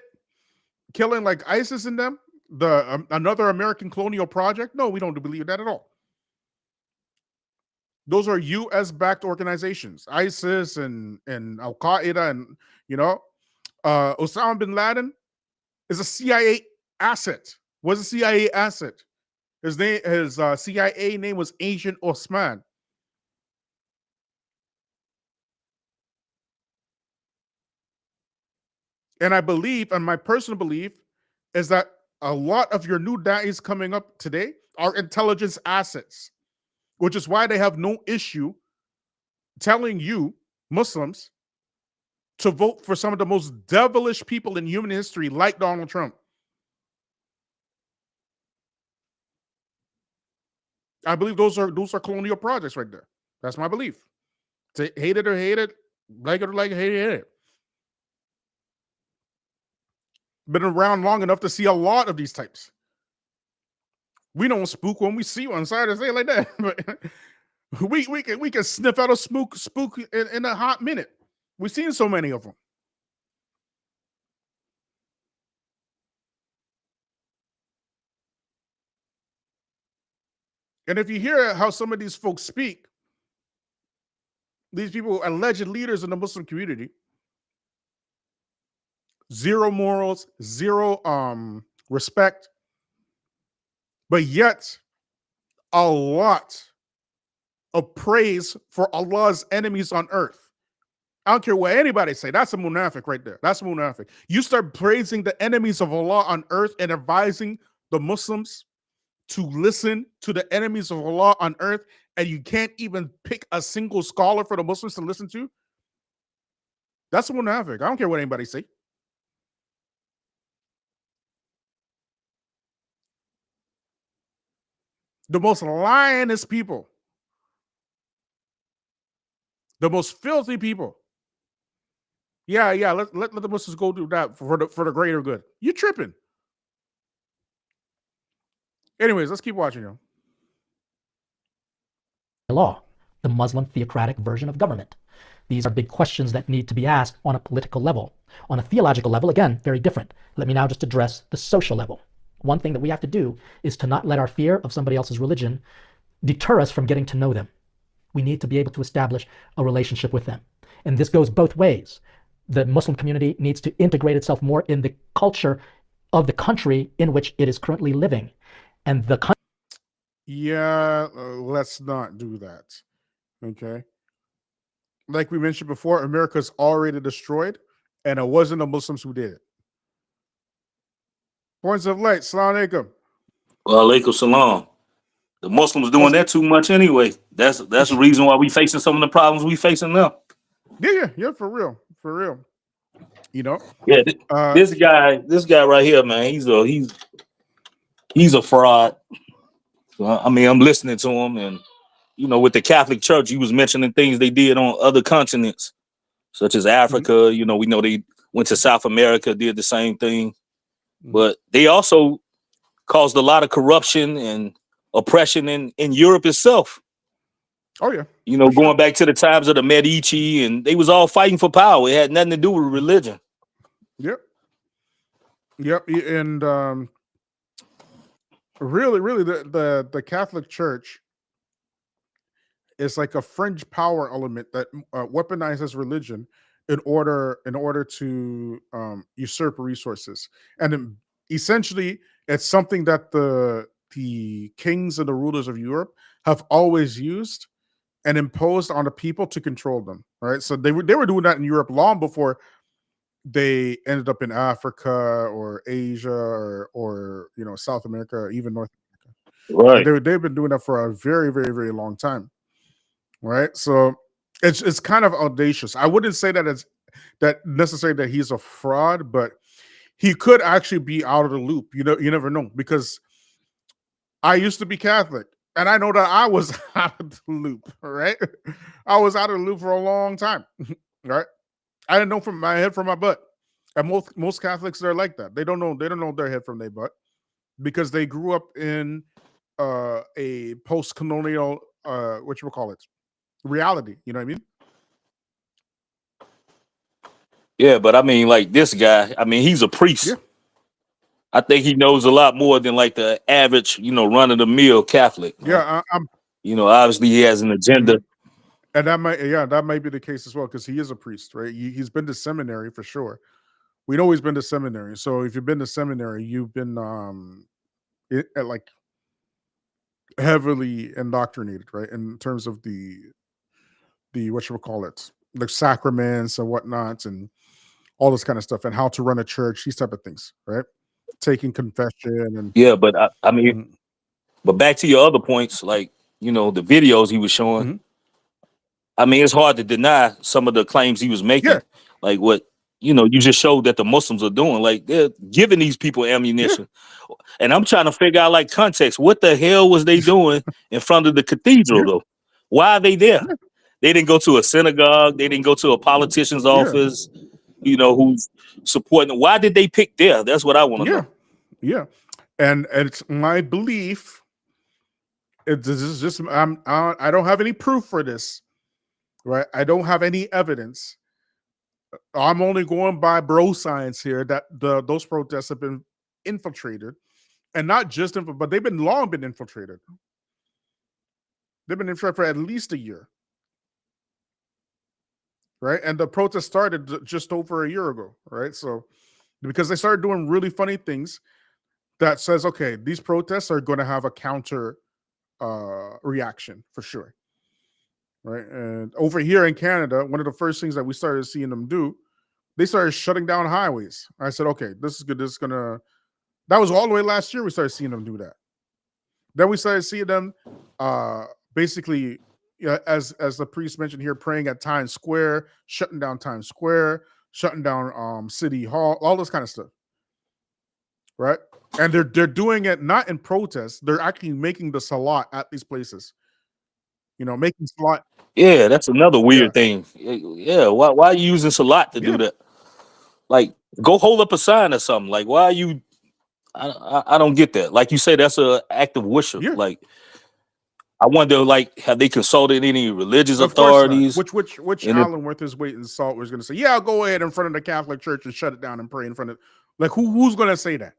killing like ISIS and them, another American colonial project, no, we don't believe that at all. Those are U.S.-backed organizations, ISIS and Al Qaeda, and Osama bin Laden is a CIA asset. Was a CIA asset. His CIA name was Agent Osman. And I believe, and my personal belief, is that a lot of your new da'is coming up today are intelligence assets, which is why they have no issue telling you, Muslims, to vote for some of the most devilish people in human history, like Donald Trump. I believe those are colonial projects right there. That's my belief. To hate it or hate it, like it or like it, hate it. Been around long enough to see a lot of these types. We don't spook when we see one. Sorry to say it like that, but we can sniff out a spook in a hot minute. We've seen so many of them. And if you hear how some of these folks speak, these people, alleged leaders in the Muslim community, zero morals, zero respect, but yet a lot of praise for Allah's enemies on earth. I don't care what anybody say. That's a munafiq right there. That's a munafiq. You start praising the enemies of Allah on earth and advising the Muslims to listen to the enemies of Allah on earth, and you can't even pick a single scholar for the Muslims to listen to. That's a munafiq. I don't care what anybody say. The most lioness people, the most filthy people. Yeah, let the Muslims go do that for the greater good. You're tripping. Anyways, let's keep watching, yo. Law, the Muslim theocratic version of government. These are big questions that need to be asked on a political level. On a theological level, again, very different. Let me now just address the social level. One thing that we have to do is to not let our fear of somebody else's religion deter us from getting to know them. We need to be able to establish a relationship with them. And this goes both ways. The Muslim community needs to integrate itself more in the culture of the country in which it is currently living. And the country. Yeah, let's not do that. Okay. Like we mentioned before, America's already destroyed, and it wasn't the Muslims who did it. Points of light. Salaam Alaikum. Wa alaikum salam. The Muslims doing that too much anyway. That's the reason why we facing some of the problems we facing now. Yeah, for real. Yeah, this guy right here, man, he's a fraud. I mean, I'm listening to him, and with the Catholic Church, he was mentioning things they did on other continents, such as Africa. Mm-hmm. We know they went to South America, did the same thing, but they also caused a lot of corruption and oppression in Europe itself. Oh yeah. You know, going back to the times of the Medici, and they was all fighting for power. It had nothing to do with religion. Yep. And really, the Catholic Church is like a fringe power element that weaponizes religion in order to usurp resources, and essentially, it's something that the kings and the rulers of Europe have always used and imposed on the people to control them. Right, so they were doing that in Europe long before they ended up in Africa or Asia or South America or even North America. Right. They've been doing that for a very, very, very long time. Right. So it's kind of audacious. I wouldn't say that it's that necessarily that he's a fraud, but he could actually be out of the loop. You never know, because I used to be Catholic and I know that I was out of the loop. Right. I was out of the loop for a long time. Right. I didn't know from my head from my butt. And most Catholics are like that. They don't know their head from their butt because they grew up in a post-colonial what you would call it, reality. You know what I mean? Yeah, but I mean, like this guy, I mean, he's a priest. Yeah. I think he knows a lot more than like the average, run-of-the-mill Catholic. Man. Yeah, Obviously he has an agenda. And that might be the case as well, because he is a priest, right? He's been to seminary for sure. We know he's been to seminary. So if you've been to seminary, you've been like heavily indoctrinated, right? In terms of the what you would call it, the sacraments and whatnot, and all this kind of stuff, and how to run a church, these type of things, right? Taking confession and Yeah, but I mean, but back to your other points, like the videos he was showing. I mean, it's hard to deny some of the claims he was making. Yeah. Like what you just showed that the Muslims are doing. Like they're giving these people ammunition. Yeah. And I'm trying to figure out like context. What the hell was they doing in front of the cathedral though? Why are they there? They didn't go to a synagogue. They didn't go to a politician's office. Who's supporting. Why did they pick there? That's what I want to know. Yeah. And it's my belief. This is just I don't have any proof for this. Right, I don't have any evidence. I'm only going by bro science here that those protests have been infiltrated, and not just but they've been long been infiltrated. They've been infiltrated for at least a year, right? And the protest started just over a year ago, right? So because they started doing really funny things that says, okay, these protests are going to have a counter reaction for sure. Right. And over here in Canada, one of the first things that we started seeing them do, they started shutting down highways. I said, okay, this is good. This is that was all the way last year. We started seeing them do that. Then we started seeing them basically, as the priest mentioned here, praying at Times Square, shutting down Times Square, shutting down City Hall, all this kind of stuff. Right. And they're doing it not in protest. They're actually making the salat at these places. Making salat. Yeah, that's another weird thing. Yeah, why are you using salat to do that? Like, go hold up a sign or something. Like, why are you? I don't get that. Like you say, that's an act of worship. Yeah. Like, I wonder, like, have they consulted any religious authorities? Which Alan worth his weight in salt was going to say, yeah, I'll go ahead in front of the Catholic Church and shut it down and pray in front of. Like, who's going to say that?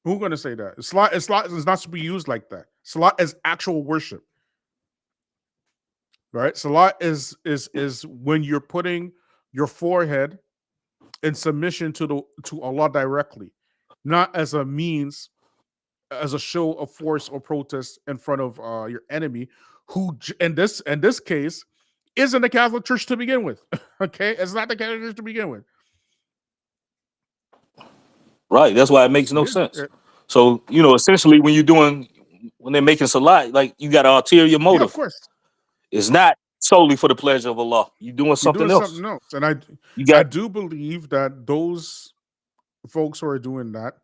Who's going to say that? Salat is not to be used like that. Salat is actual worship. Right? Salat is when you're putting your forehead in submission to Allah directly, not as a means, as a show of force or protest in front of your enemy, who in this case isn't the Catholic Church to begin with. Okay, it's not the Catholic Church to begin with. Right. That's why it makes no sense. So essentially, when they're making salat, like you got an ulterior motive. Yeah, of course. It's not solely for the pleasure of Allah. You're doing something else. And I do believe that those folks who are doing that,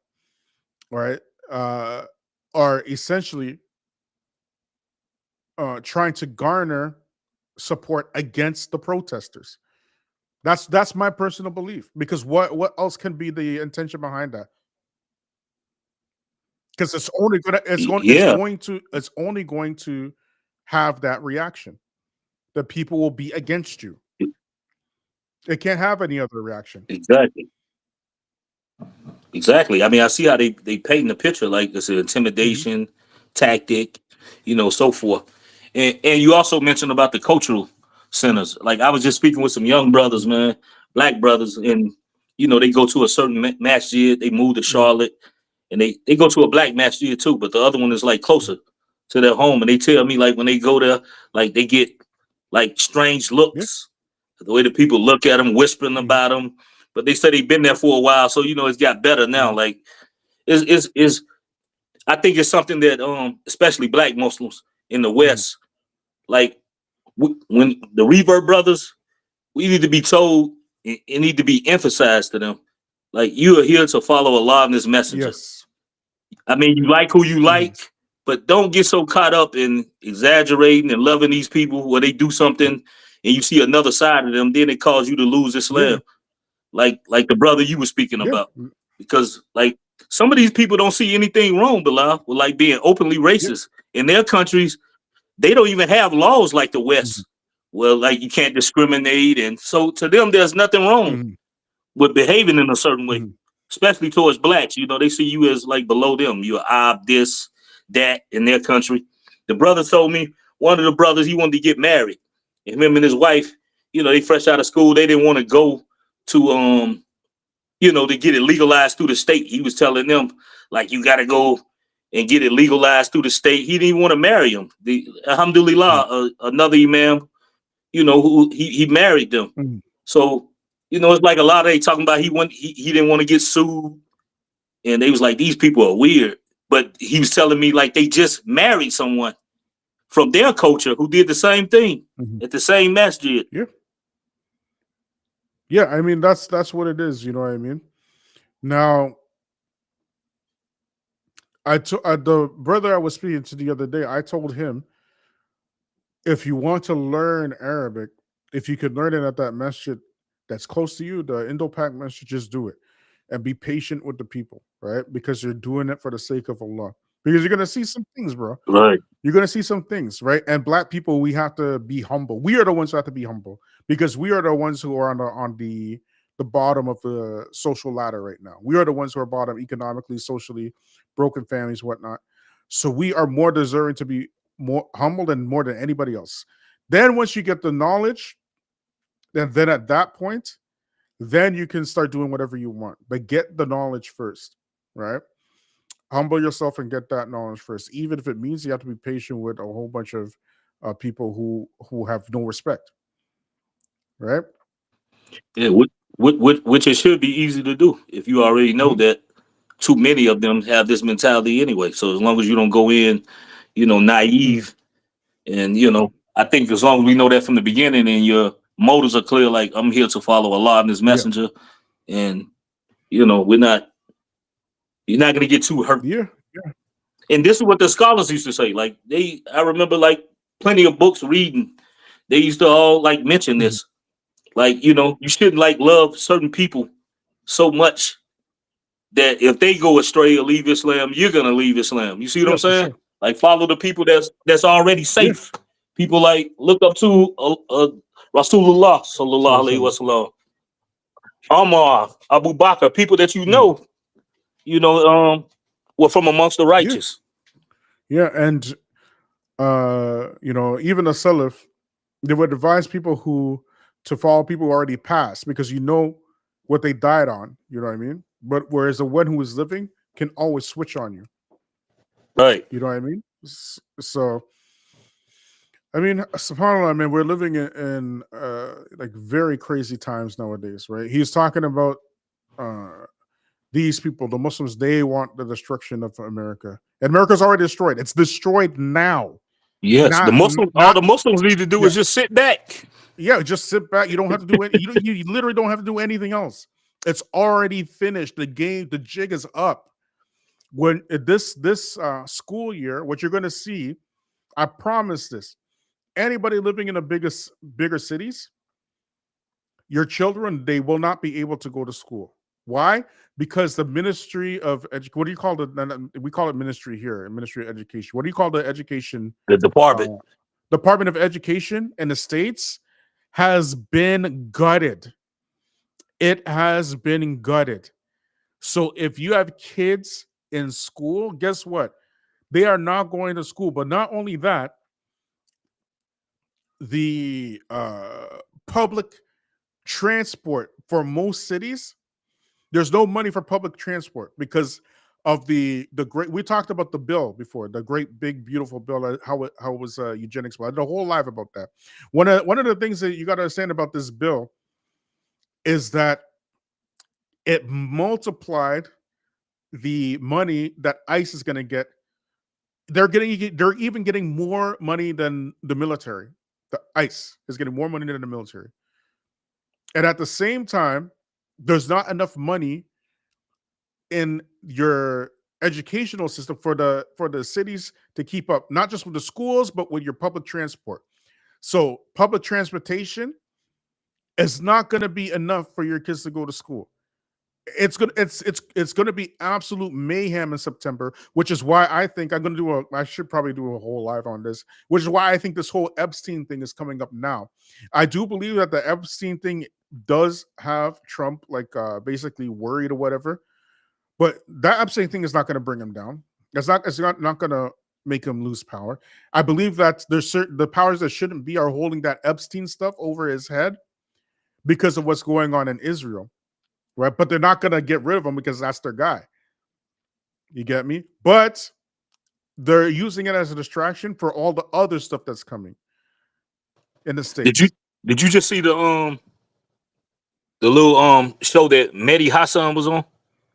right, are essentially trying to garner support against the protesters. That's my personal belief. Because what else can be the intention behind that? Because it's only going to have that reaction. The people will be against you. It can't have any other reaction. Exactly. Exactly. I mean, I see how they paint the picture like it's an intimidation tactic, so forth. And you also mentioned about the cultural centers. Like I was just speaking with some young brothers, man, black brothers, and they go to a certain masjid. They move to Charlotte, and they go to a black masjid too, but the other one is like closer to their home. And they tell me like when they go there, like they get like strange looks, the way the people look at them, whispering about them. But they said they've been there for a while, so it's got better now. Like is I think it's something that especially black Muslims in the West, like when the Revert brothers, we need to be told, it need to be emphasized to them, like you are here to follow Allah and His messenger. Yes. I mean, you like who you like, but don't get so caught up in exaggerating and loving these people where they do something and you see another side of them, then it causes you to lose Islam. Like the brother you were speaking about. Because like some of these people don't see anything wrong, Bilal, with like being openly racist. In their countries, they don't even have laws like the West. Well, like you can't discriminate, and so to them there's nothing wrong with behaving in a certain way, especially towards blacks. They see you as like below them. You're this, that in their country. The brother told me, one of the brothers, he wanted to get married. And him and his wife, they fresh out of school, they didn't want to go to to get it legalized through the state. He was telling them, like, you gotta go and get it legalized through the state. He didn't even want to marry him. Alhamdulillah, another imam, who he married them. So, it's like a lot of they talking about he didn't want to get sued. And they was like, these people are weird. But he was telling me like they just married someone from their culture who did the same thing at the same masjid. Yeah, I mean that's what it is. You know what I mean? Now, the brother I was speaking to the other day, I told him, if you want to learn Arabic, if you could learn it at that masjid that's close to you, the Indo-Pak masjid, just do it and be patient with the people, right? Because you're doing it for the sake of Allah. Because you're gonna see some things, bro. Right. You're gonna see some things, right? And black people, we have to be humble. We are the ones who have to be humble because we are the ones who are on the bottom of the social ladder right now. We are the ones who are bottom economically, socially, broken families, whatnot. So we are more deserving to be more humble than more than anybody else. Then once you get the knowledge, then at that point, then you can start doing whatever you want. But get the knowledge first, right? Humble yourself and get that knowledge first, even if it means you have to be patient with a whole bunch of people who have no respect, right? Yeah, which it should be easy to do if you already know that too many of them have this mentality anyway. So as long as you don't go in, naive, and I think as long as we know that from the beginning and your motives are clear, like I'm here to follow Allah and His messenger, and you're not gonna get too hurt. Yeah. And this is what the scholars used to say. Like I remember like plenty of books reading. They used to all like mention this. Like, you shouldn't like love certain people so much that if they go astray or leave Islam, you're gonna leave Islam. You see what I'm saying? Sure. Like follow the people that's already safe. People like look up to Rasulullah sallallahu alaihi wasallam, Umar, Abu Bakr, people that were from amongst the righteous. Yeah, and even the Salaf, they would advise people to follow people who already passed because you know what they died on. You know what I mean? But whereas the one who is living can always switch on you. Right. You know what I mean? So, I mean, subhanAllah, man, we're living in like very crazy times nowadays, right? He's talking about these people, the Muslims, they want the destruction of America. And America's already destroyed. It's destroyed now. Yes, all the Muslims need to do is just sit back. Yeah, just sit back. You don't have to do any. You literally don't have to do anything else. It's already finished. The jig is up. When this school year, what you're going to see, I promise this. Anybody living in the bigger cities, your children, they will not be able to go to school. Why? Because the Ministry of what do you call it? We call it ministry here, Ministry of Education. What do you call the education? The department. Department of Education in the States has been gutted. It has been gutted. So if you have kids in school, guess what? They are not going to school. But not only that, the public transport for most cities, there's no money for public transport because of the great. We talked about the bill before, the great big beautiful bill, how it was eugenics. I did a whole live about that. One of the things that you got to understand about this bill is that it multiplied the money that ICE is going to get. They're even getting more money than the military. The ICE is getting more money than the military. And at the same time, there's not enough money in your educational system for the cities to keep up, not just with the schools, but with your public transport. So public transportation is not going to be enough for your kids to go to school. It's gonna be absolute mayhem in September, which is why I think I should probably do a whole live on this, which is why I think this whole Epstein thing is coming up now. I do believe that the Epstein thing does have Trump basically worried or whatever, but that Epstein thing is not going to bring him down. It's not going to make him lose power. I believe that the powers that shouldn't be are holding that Epstein stuff over his head because of what's going on in Israel. Right, but they're not going to get rid of him because that's their guy. You get me? But they're using it as a distraction for all the other stuff that's coming in the States. Did you just see the little show that Mehdi Hassan was on?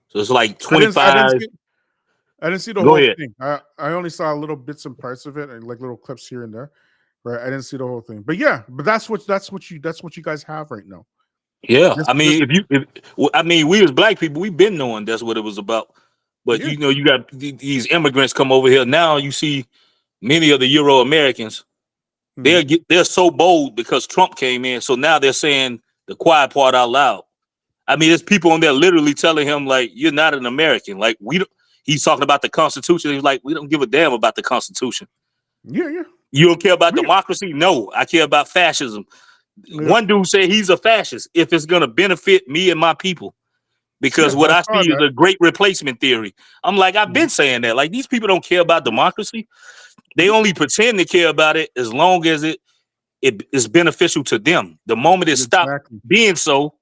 So it's like 25. I didn't see the Go whole ahead. thing. I only saw little bits and parts of it and like little clips here and there. Right, I didn't see the whole thing. But yeah, that's what you guys have right now. Yeah, I mean, we as black people, we've been knowing that's what it was about. But Yeah. you got these immigrants come over here now. You see many of the Euro Americans. They're so bold because Trump came in. So now they're saying the quiet part out loud. I mean, there's people on there literally telling him like, "You're not an American." Like he's talking about the Constitution. He's like, "We don't give a damn about the Constitution." Yeah. You don't care about democracy? No, I care about fascism. Yeah. One dude said he's a fascist if it's going to benefit me and my people, because what I see is a great replacement theory. I'm like, I've been saying that. Like, these people don't care about democracy. They only pretend to care about it as long as it is beneficial to them. The moment it stops being so,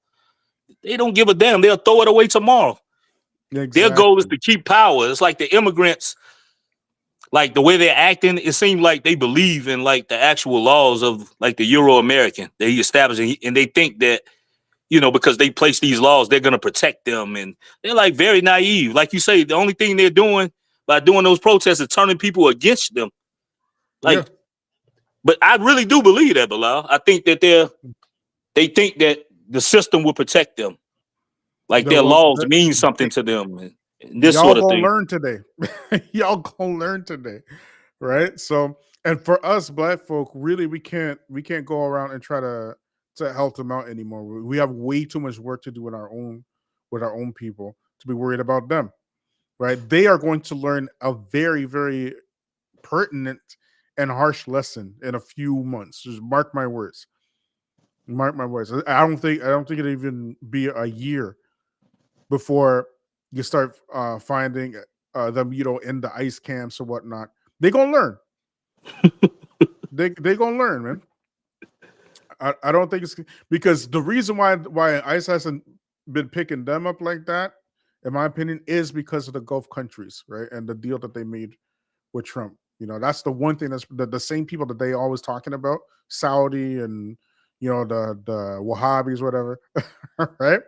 they don't give a damn. They'll throw it away tomorrow. Their goal is to keep power. It's like the immigrants. Like the way they're acting, it seems like they believe in like the actual laws of like the Euro American they established, and they think that, because they place these laws, they're gonna protect them, and they're like very naive. Like you say, the only thing they're doing by doing those protests is turning people against them. Like, but I really do believe that, Bilal. I think that they think that the system will protect them, like their laws mean something to them. And this sort of thing. Learn today. Y'all gonna learn today, right? So, and for us black folk, really, we can't go around and try to help them out anymore. We have way too much work to do with our own people to be worried about them, right? They are going to learn a very, very pertinent and harsh lesson in a few months. Just mark my words. Mark my words. I don't think it'll even be a year before you start finding them, in the ICE camps or whatnot. They're gonna learn. they gonna learn, man. I don't think it's because the reason why ICE hasn't been picking them up like that, in my opinion, is because of the Gulf countries, right? And the deal that they made with Trump. That's the one thing that's the same people that they always talking about, Saudi and the Wahhabis, whatever, right?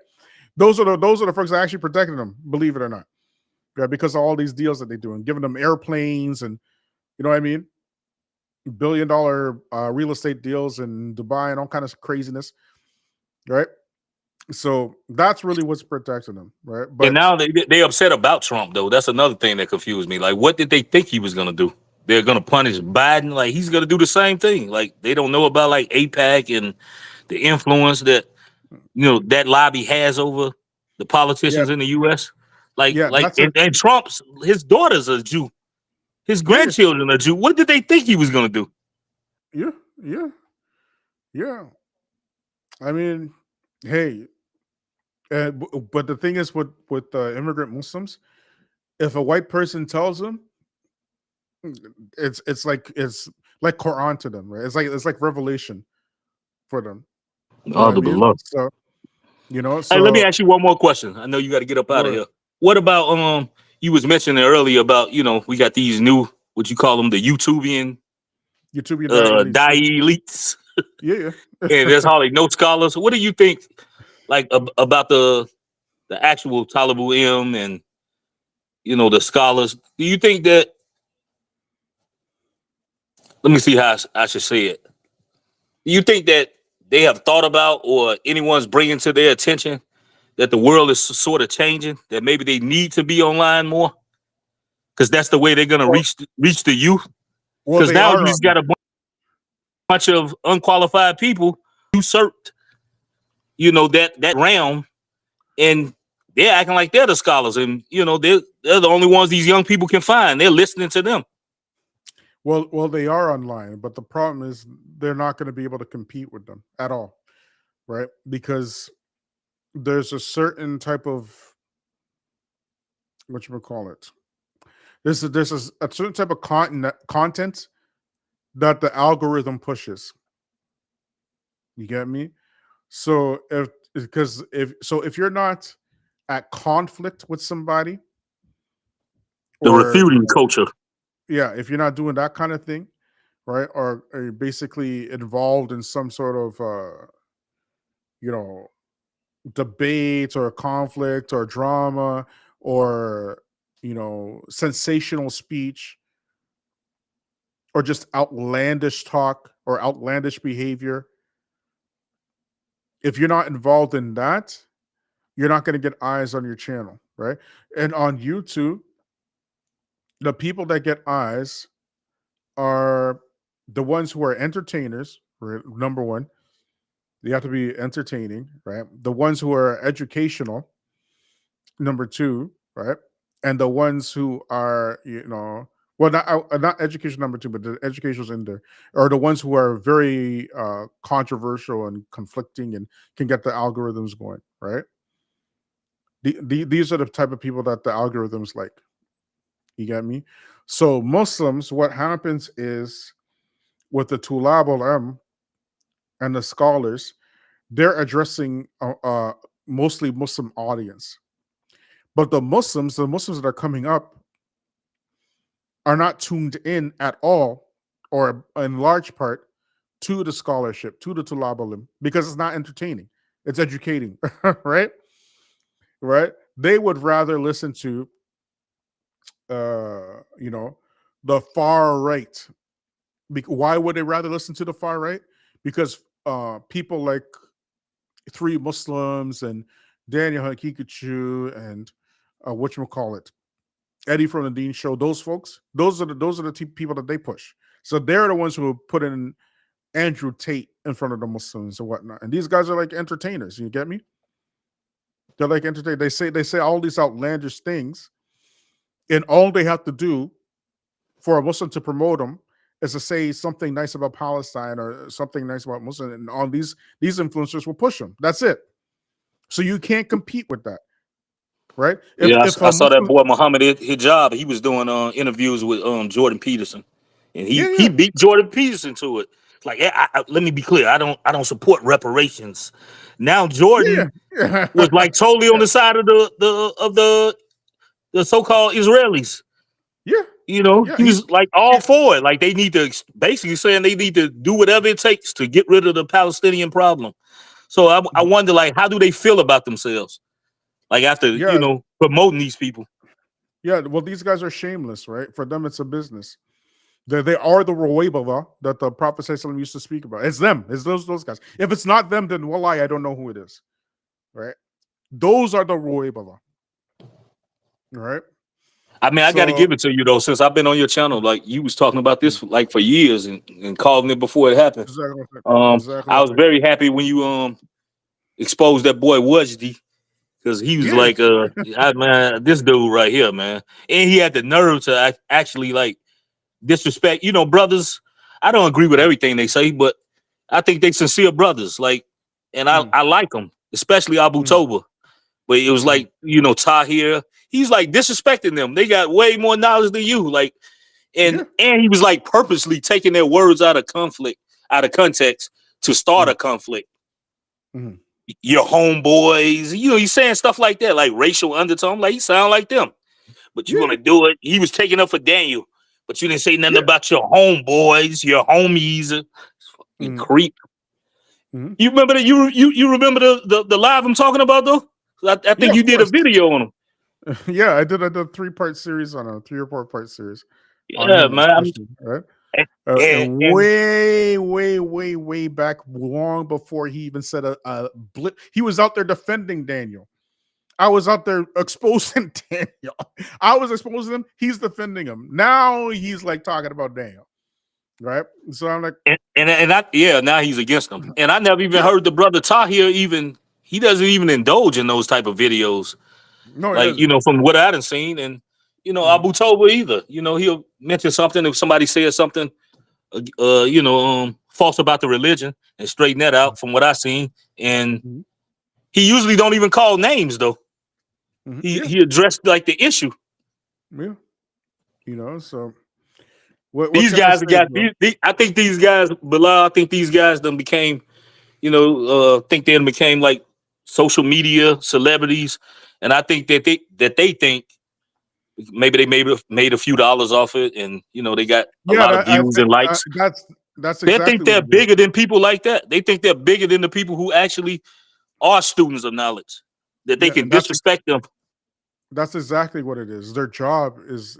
Those are the folks that actually protected them, believe it or not, right? Because of all these deals that they're doing, giving them airplanes and what I mean, $1 billion real estate deals in Dubai and all kind of craziness, right? So that's really what's protecting them, right? But and now they upset about Trump though. That's another thing that confused me. Like, what did they think he was gonna do? They're gonna punish Biden, like he's gonna do the same thing. Like they don't know about like AIPAC and the influence that that lobby has over the politicians in the U.S. And Trump's his daughter's a Jew, his grandchildren are Jew. What did they think he was gonna do? Yeah, yeah, yeah. I mean, hey, but the thing is with immigrant Muslims, if a white person tells them, it's like Quran to them, right? It's like revelation for them. You know what I mean? Alhamdulillah. So Hey, let me so ask you one more question. I know you got to get up out go of ahead. here. What about you was mentioning earlier about we got these new what you call them the YouTubian YouTube United Elites. dai elites, Yeah, and there's yeah. hardly no scholars. What do you think like about the actual Talibul M and the scholars? Do you think that? Let me see how I should say it. Do you think that they have thought about or anyone's bringing to their attention that the world is sort of changing? That maybe they need to be online more because that's the way they're gonna well, reach the youth. well, Because they now are you on just got a bunch of unqualified people usurped, that realm, and they're acting like they're the scholars, and they're the only ones these young people can find. They're listening to them. well, they are online, but the problem is they're not going to be able to compete with them at all, right? Because there's a certain type of what you call it. There's a certain type of content that the algorithm pushes. You get me? So if you're not at conflict with somebody, The or refuting culture. yeah, if you're not doing that kind of thing, right, or you're basically involved in some sort of you know debate or conflict or drama or sensational speech or just outlandish talk or outlandish behavior, if you're not involved in that, you're not going to get eyes on your channel, right? And on YouTube, the people that get eyes are the ones who are entertainers, right? Number one, you have to be entertaining, right? The ones who are educational, number two, right? And the ones who are, well, not education number two, but the education's in there, are the ones who are very controversial and conflicting and can get the algorithms going, right? These are the type of people that the algorithms like. You get me? So Muslims, what happens is with the Tulab al and the scholars, they're addressing mostly Muslim audience. But the Muslims that are coming up are not tuned in at all, or in large part, to the scholarship, to the Tulab al because it's not entertaining. It's educating, right? Right? They would rather listen to uh, you know, the far right. Why would they rather listen to the far right? Because people like Three Muslims and Daniel Hakikachu and whatchamacallit, Eddie from the Dean Show, those folks, those are the people that they push. So they're the ones who put in Andrew Tate in front of the Muslims and whatnot. And these guys are like entertainers. You get me? They're like entertainers. They say all these outlandish things, and all they have to do for a Muslim to promote them is to say something nice about Palestine or something nice about Muslim, and all these influencers will push them. That's it. So you can't compete with that, right? Yeah, If I a saw that Muslim, boy Muhammad Hijab. He was doing interviews with Jordan Peterson, and yeah, he beat Jordan Peterson to it. It's like, let me be clear. I don't support reparations. Now yeah, Jordan yeah, was like totally on yeah, the side of the so-called Israelis. yeah, yeah. He was like all for it. Like they need to basically saying they need to do whatever it takes to get rid of the Palestinian problem. So I wonder, like, how do they feel about themselves? Like after Yeah, promoting these people. yeah. Well, these guys are shameless, right? For them, it's a business. They are the Ruwaybah that the Prophet ﷺ used to speak about. It's them. It's those guys. If it's not them, then wallahi, I don't know who it is. Right? Those are the Ruwaybah. Right? I mean, I got to So give it to you though, since I've been on your channel. Like you was talking about this for years and calling it before it happened. I was very happy when you exposed that boy Wajdi, because he was yeah, like, man, this dude right here, man, and he had the nerve to actually like disrespect, brothers. I don't agree with everything they say, but I think they sincere brothers. Like, and I like them, especially Abu Toba. But it was like, you know, Tahir, he's like disrespecting them. They got way more knowledge than you. Like, and he was like purposely taking their words out of context to start a conflict. Your homeboys, you know, he's saying stuff like that, like racial undertone. Like, he sound like them, but you want to do it. He was taking up for Daniel, but you didn't say nothing about your homeboys, your homies. You creep. You remember that? You remember the live I'm talking about though? I think you did a video on him. Yeah, I did a 3-part series on a 3 or 4-part series. On Yeah, him man. right? And Way back, long before he even said a blip. He was out there defending Daniel. I was out there exposing Daniel. I was exposing him. He's defending him. Now he's like talking about Daniel, right? So I'm like, now he's against them. And I never even heard the brother Tahir he doesn't even indulge in those type of videos. No, like, you know, from what I done seen, and you know, Abu Toba either. You know, he'll mention something if somebody says something, false about the religion, and straighten that out. From what I seen, and he usually don't even call names though. He addressed like the issue. Yeah, you know. So what these guys got. I think these guys, Bilal. I think these guys done became, think they became like social media celebrities, and I think that they think maybe they made a few dollars off it, and you know they got a lot of views and likes. That's they exactly think they're bigger than people like that. They think they're bigger than the people who actually are students of knowledge. That they can disrespect them. That's exactly what it is. Their job is,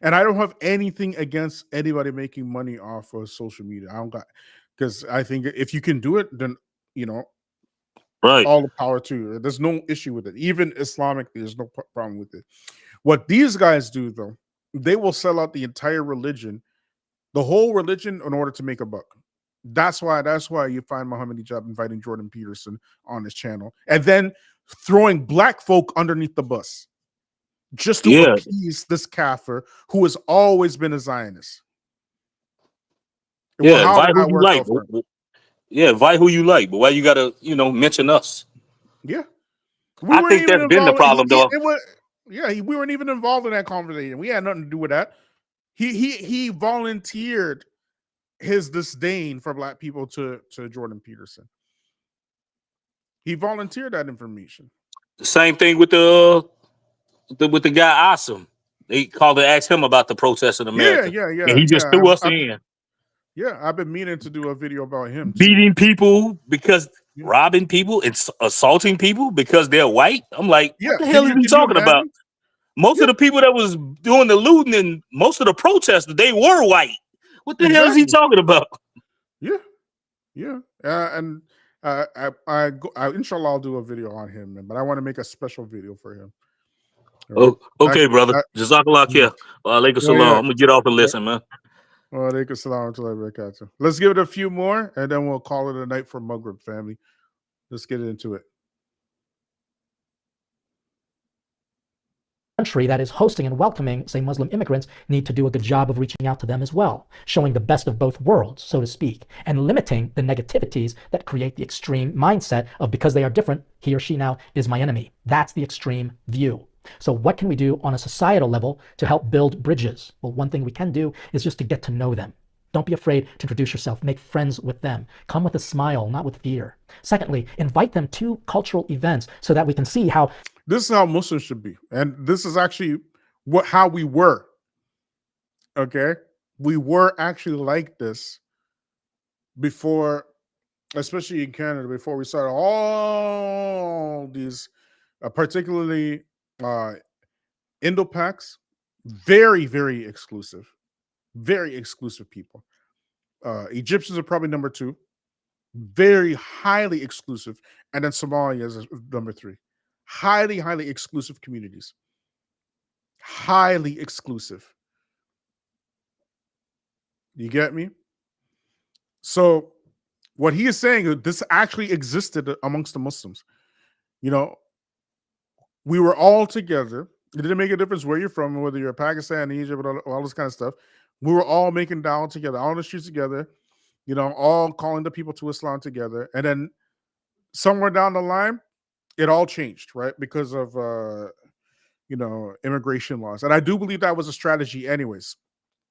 and I don't have anything against anybody making money off of social media. I don't got, because I think if you can do it, then right, all the power to you. There's no issue with it. Even Islamically, there's no problem with it. What these guys do, though, they will sell out the entire religion, the whole religion, in order to make a buck. That's why you find Muhammad Hijab inviting Jordan Peterson on his channel, and then throwing black folk underneath the bus, just to appease this kafir who has always been a Zionist. Yeah, invite who you like. Invite who you like, but why you gotta, mention us? Yeah, I think that's been the problem, though. We weren't even involved in that conversation. We had nothing to do with that. He volunteered his disdain for black people to Jordan Peterson. He volunteered that information. The same thing with the guy Asim. They called to ask him about the protests in America. Yeah. And he just threw us in. Yeah, I've been meaning to do a video about him. Beating people because robbing people and assaulting people because they're white. I'm like, what the hell are you talking about? Most of the people that was doing the looting and most of the protesters, they were white. What the hell is he talking about? Yeah. And inshallah, I'll do a video on him, but I want to make a special video for him. Right? Okay, brother. Jazakallah khair. Alaikum salam. I'm gonna get off and listen, man. Alaikum salam. Let's give it a few more, and then we'll call it a night for Maghrib, family. Let's get into it. Country that is hosting and welcoming, say, Muslim immigrants need to do a good job of reaching out to them as well, showing the best of both worlds, so to speak, and limiting the negativities that create the extreme mindset of because they are different, he or she now is my enemy. That's the extreme view. So what can we do on a societal level to help build bridges? Well, one thing we can do is just to get to know them. Don't be afraid to introduce yourself. Make friends with them. Come with a smile, not with fear. Secondly, invite them to cultural events so that we can see how. This is how Muslims should be. And this is actually how we were. Okay? We were actually like this before, especially in Canada, before we started all these, particularly Indo-Pacs, very, very exclusive. Very exclusive people. Egyptians are probably number 2. Very highly exclusive. And then Somalia is number 3. Highly, highly exclusive communities. Highly exclusive. You get me? So what he is saying, this actually existed amongst the Muslims. We were all together. It didn't make a difference where you're from, whether you're Pakistan, Egypt, all this kind of stuff. We were all making dawah together, all on the streets together, you know, all calling the people to Islam together. And then somewhere down the line, it all changed, right? Because of you know, immigration laws. And I do believe that was a strategy anyways,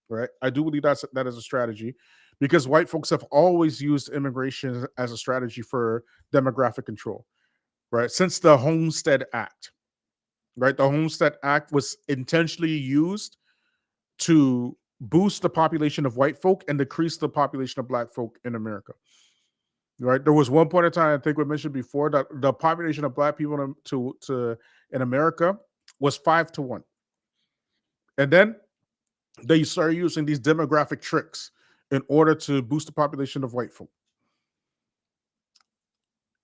right? I do believe that is a strategy because white folks have always used immigration as a strategy for demographic control, right? Since the Homestead Act, right? The Homestead Act was intentionally used to boost the population of white folk and decrease the population of black folk in America. Right, there was one point in time I think we mentioned before that the population of black people in America was 5-1, and then they started using these demographic tricks in order to boost the population of white folk,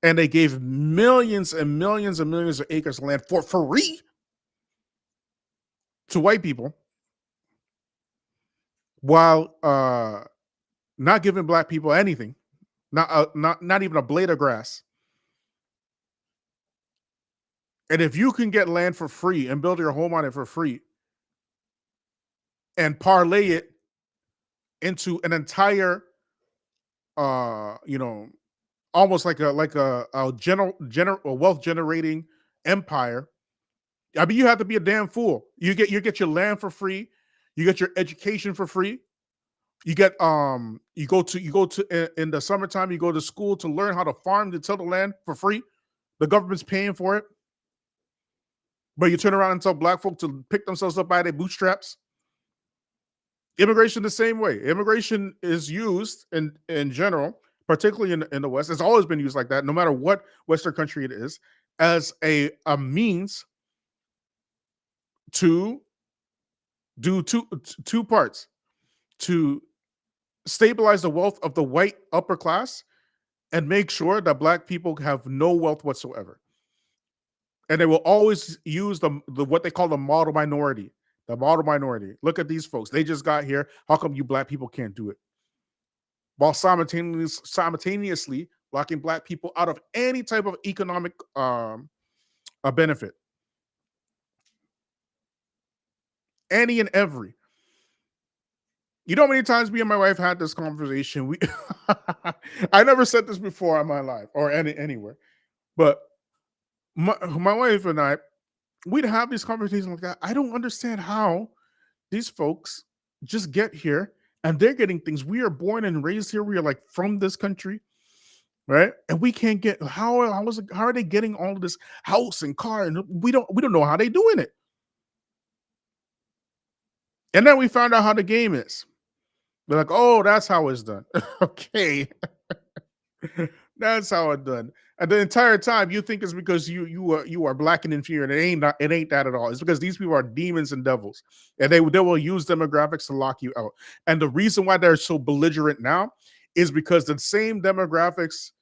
and they gave millions and millions and millions of acres of land for free to white people, while not giving black people anything. Not even a blade of grass. And if you can get land for free and build your home on it for free and parlay it into an entire you know, almost like a wealth generating empire, I mean, you have to be a damn fool. You get your land for free, you get your education for free. You get you go to in the summertime, you go to school to learn how to farm, to till the land for free. The government's paying for it. But you turn around and tell black folk to pick themselves up by their bootstraps. Immigration the same way. Immigration is used in general, particularly in the West. It's always been used like that, no matter what Western country it is, as a means to do two parts. To stabilize the wealth of the white upper class and make sure that black people have no wealth whatsoever. And they will always use the what they call the model minority. The model minority. Look at these folks. They just got here. How come you black people can't do it? While simultaneously locking black people out of any type of economic benefit. Any and every. You know how many times me and my wife had this conversation? I never said this before in my life or anywhere, but my wife and I, we'd have these conversations like that. I don't understand how these folks just get here and they're getting things. We are born and raised here. We are like from this country, right? And we can't get how are they getting all of this house and car? And we don't know how they're doing it. And then we found out how the game is. They're like, oh, that's how it's done. Okay. That's how it's done. And the entire time you think it's because you are black and inferior, and it ain't that at all. It's because these people are demons and devils, and they will use demographics to lock you out. And the reason why they're so belligerent now is because the same demographics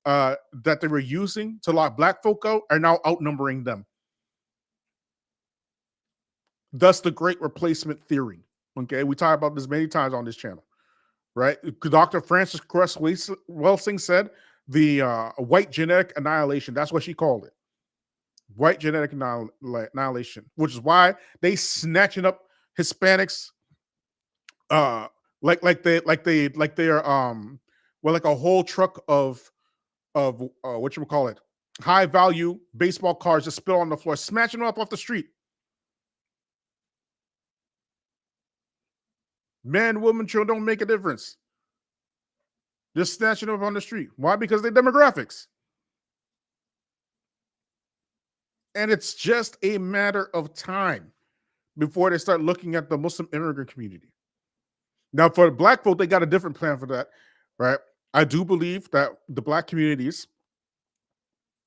that they were using to lock black folk out are now outnumbering them. Thus, the great replacement theory. Okay, we talk about this many times on this channel, right? Dr. Frances Cress Welsing said the white genetic annihilation. That's what she called it. White genetic annihilation, which is why they snatching up Hispanics, like they're like a whole truck of what you would call it, high value baseball cards just spill on the floor, smashing them up off the street. Men, women, children don't make a difference. Just snatching them up on the street. Why? Because they're demographics. And it's just a matter of time before they start looking at the Muslim immigrant community. Now, for the black folk, they got a different plan for that, right? I do believe that the black communities,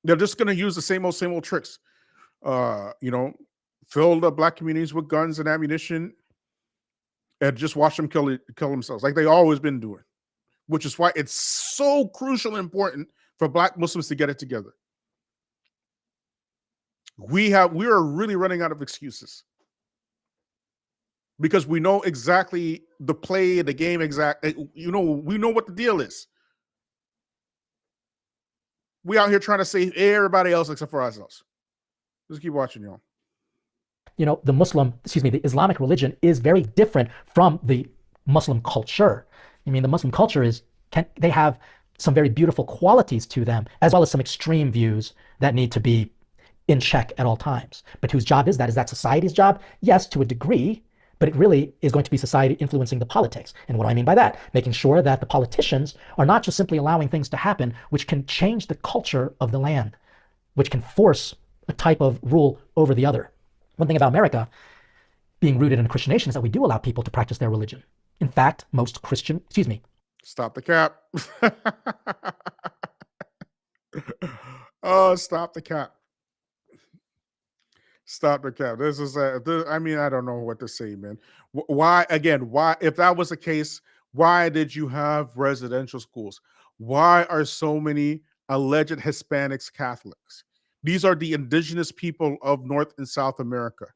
they're just going to use the same old tricks. Fill the black communities with guns and ammunition and just watch them kill themselves like they always been doing, which is why it's so crucial and important for black Muslims to get it together. We are really running out of excuses because we know exactly the play, the game we know what the deal is. We out here trying to save everybody else except for ourselves. Just keep watching, y'all. The Islamic religion is very different from the Muslim culture. I mean, the Muslim culture they have some very beautiful qualities to them, as well as some extreme views that need to be in check at all times. But whose job is that? Is that society's job? Yes, to a degree, but it really is going to be society influencing the politics. And what do I mean by that? Making sure that the politicians are not just simply allowing things to happen which can change the culture of the land, which can force a type of rule over the other. One thing about America being rooted in a Christian nation is that we do allow people to practice their religion. In fact, most Christian, Stop the cap. Oh, stop the cap. Stop the cap. This is, I mean, I don't know what to say, man. Why, if that was the case, why did you have residential schools? Why are so many alleged Hispanics Catholics? These are the indigenous people of North and South America.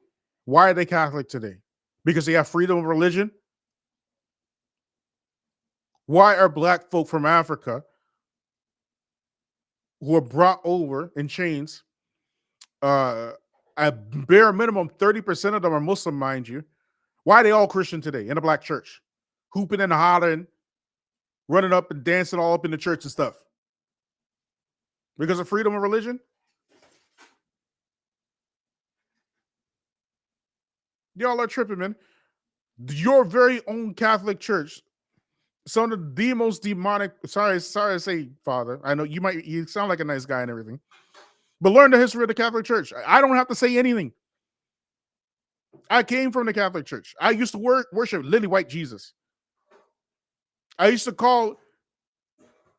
Why are they Catholic today? Because they have freedom of religion? Why are black folk from Africa who are brought over in chains, at bare minimum, 30% of them are Muslim, mind you. Why are they all Christian today in a black church? Hooping and hollering, running up and dancing all up in the church and stuff. Because of freedom of religion? Y'all are tripping, man. Your very own Catholic church, some of the most demonic, sorry to say, Father, I know you sound like a nice guy and everything, but learn the history of the Catholic Church. I don't have to say anything. I came from the Catholic Church. I used to worship Lily White Jesus. I used to call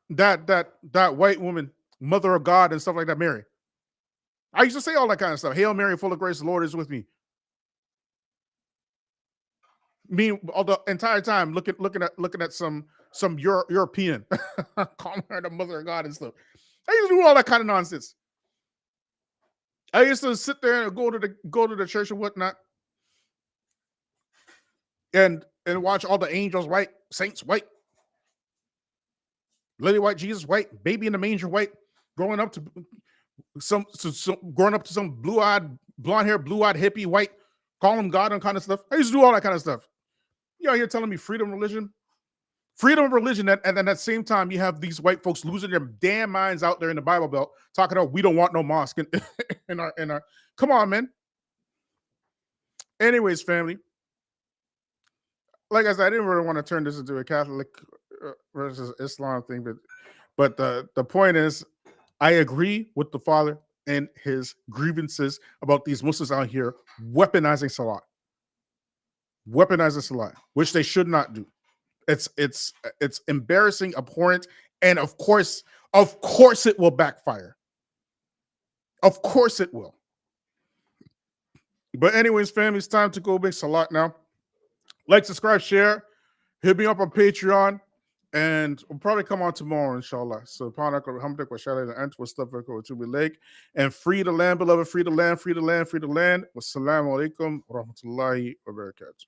that white woman Mother of God and stuff like that, Mary. I used to say all that kind of stuff. Hail Mary, full of grace, the Lord is with me. Me all the entire time looking at some European, calling her the Mother of God and stuff. I used to do all that kind of nonsense. I used to sit there and go to the church and whatnot, and watch all the angels white, saints white, Lily White Jesus white, baby in the manger white, growing up to some blonde hair, blue-eyed hippie white, call him God and kind of stuff. I used to do all that kind of stuff. You out here telling me freedom of religion? Freedom of religion, and then at the same time, you have these white folks losing their damn minds out there in the Bible Belt, talking about we don't want no mosque in our. Come on, man. Anyways, family. Like I said, I didn't really want to turn this into a Catholic versus Islam thing, but the point is, I agree with the father and his grievances about these Muslims out here weaponizing Salah. Weaponizing Salah, which they should not do. It's embarrassing, abhorrent, and of course it will backfire. Of course it will. But anyways, family, it's time to go make Salat now. Like, subscribe, share. Hit me up on Patreon, and we'll probably come on tomorrow, inshallah. So, and free the land, beloved, free the land, free the land, free the land. Wassalamu alaikum wa rahmatullahi wa barakatuh.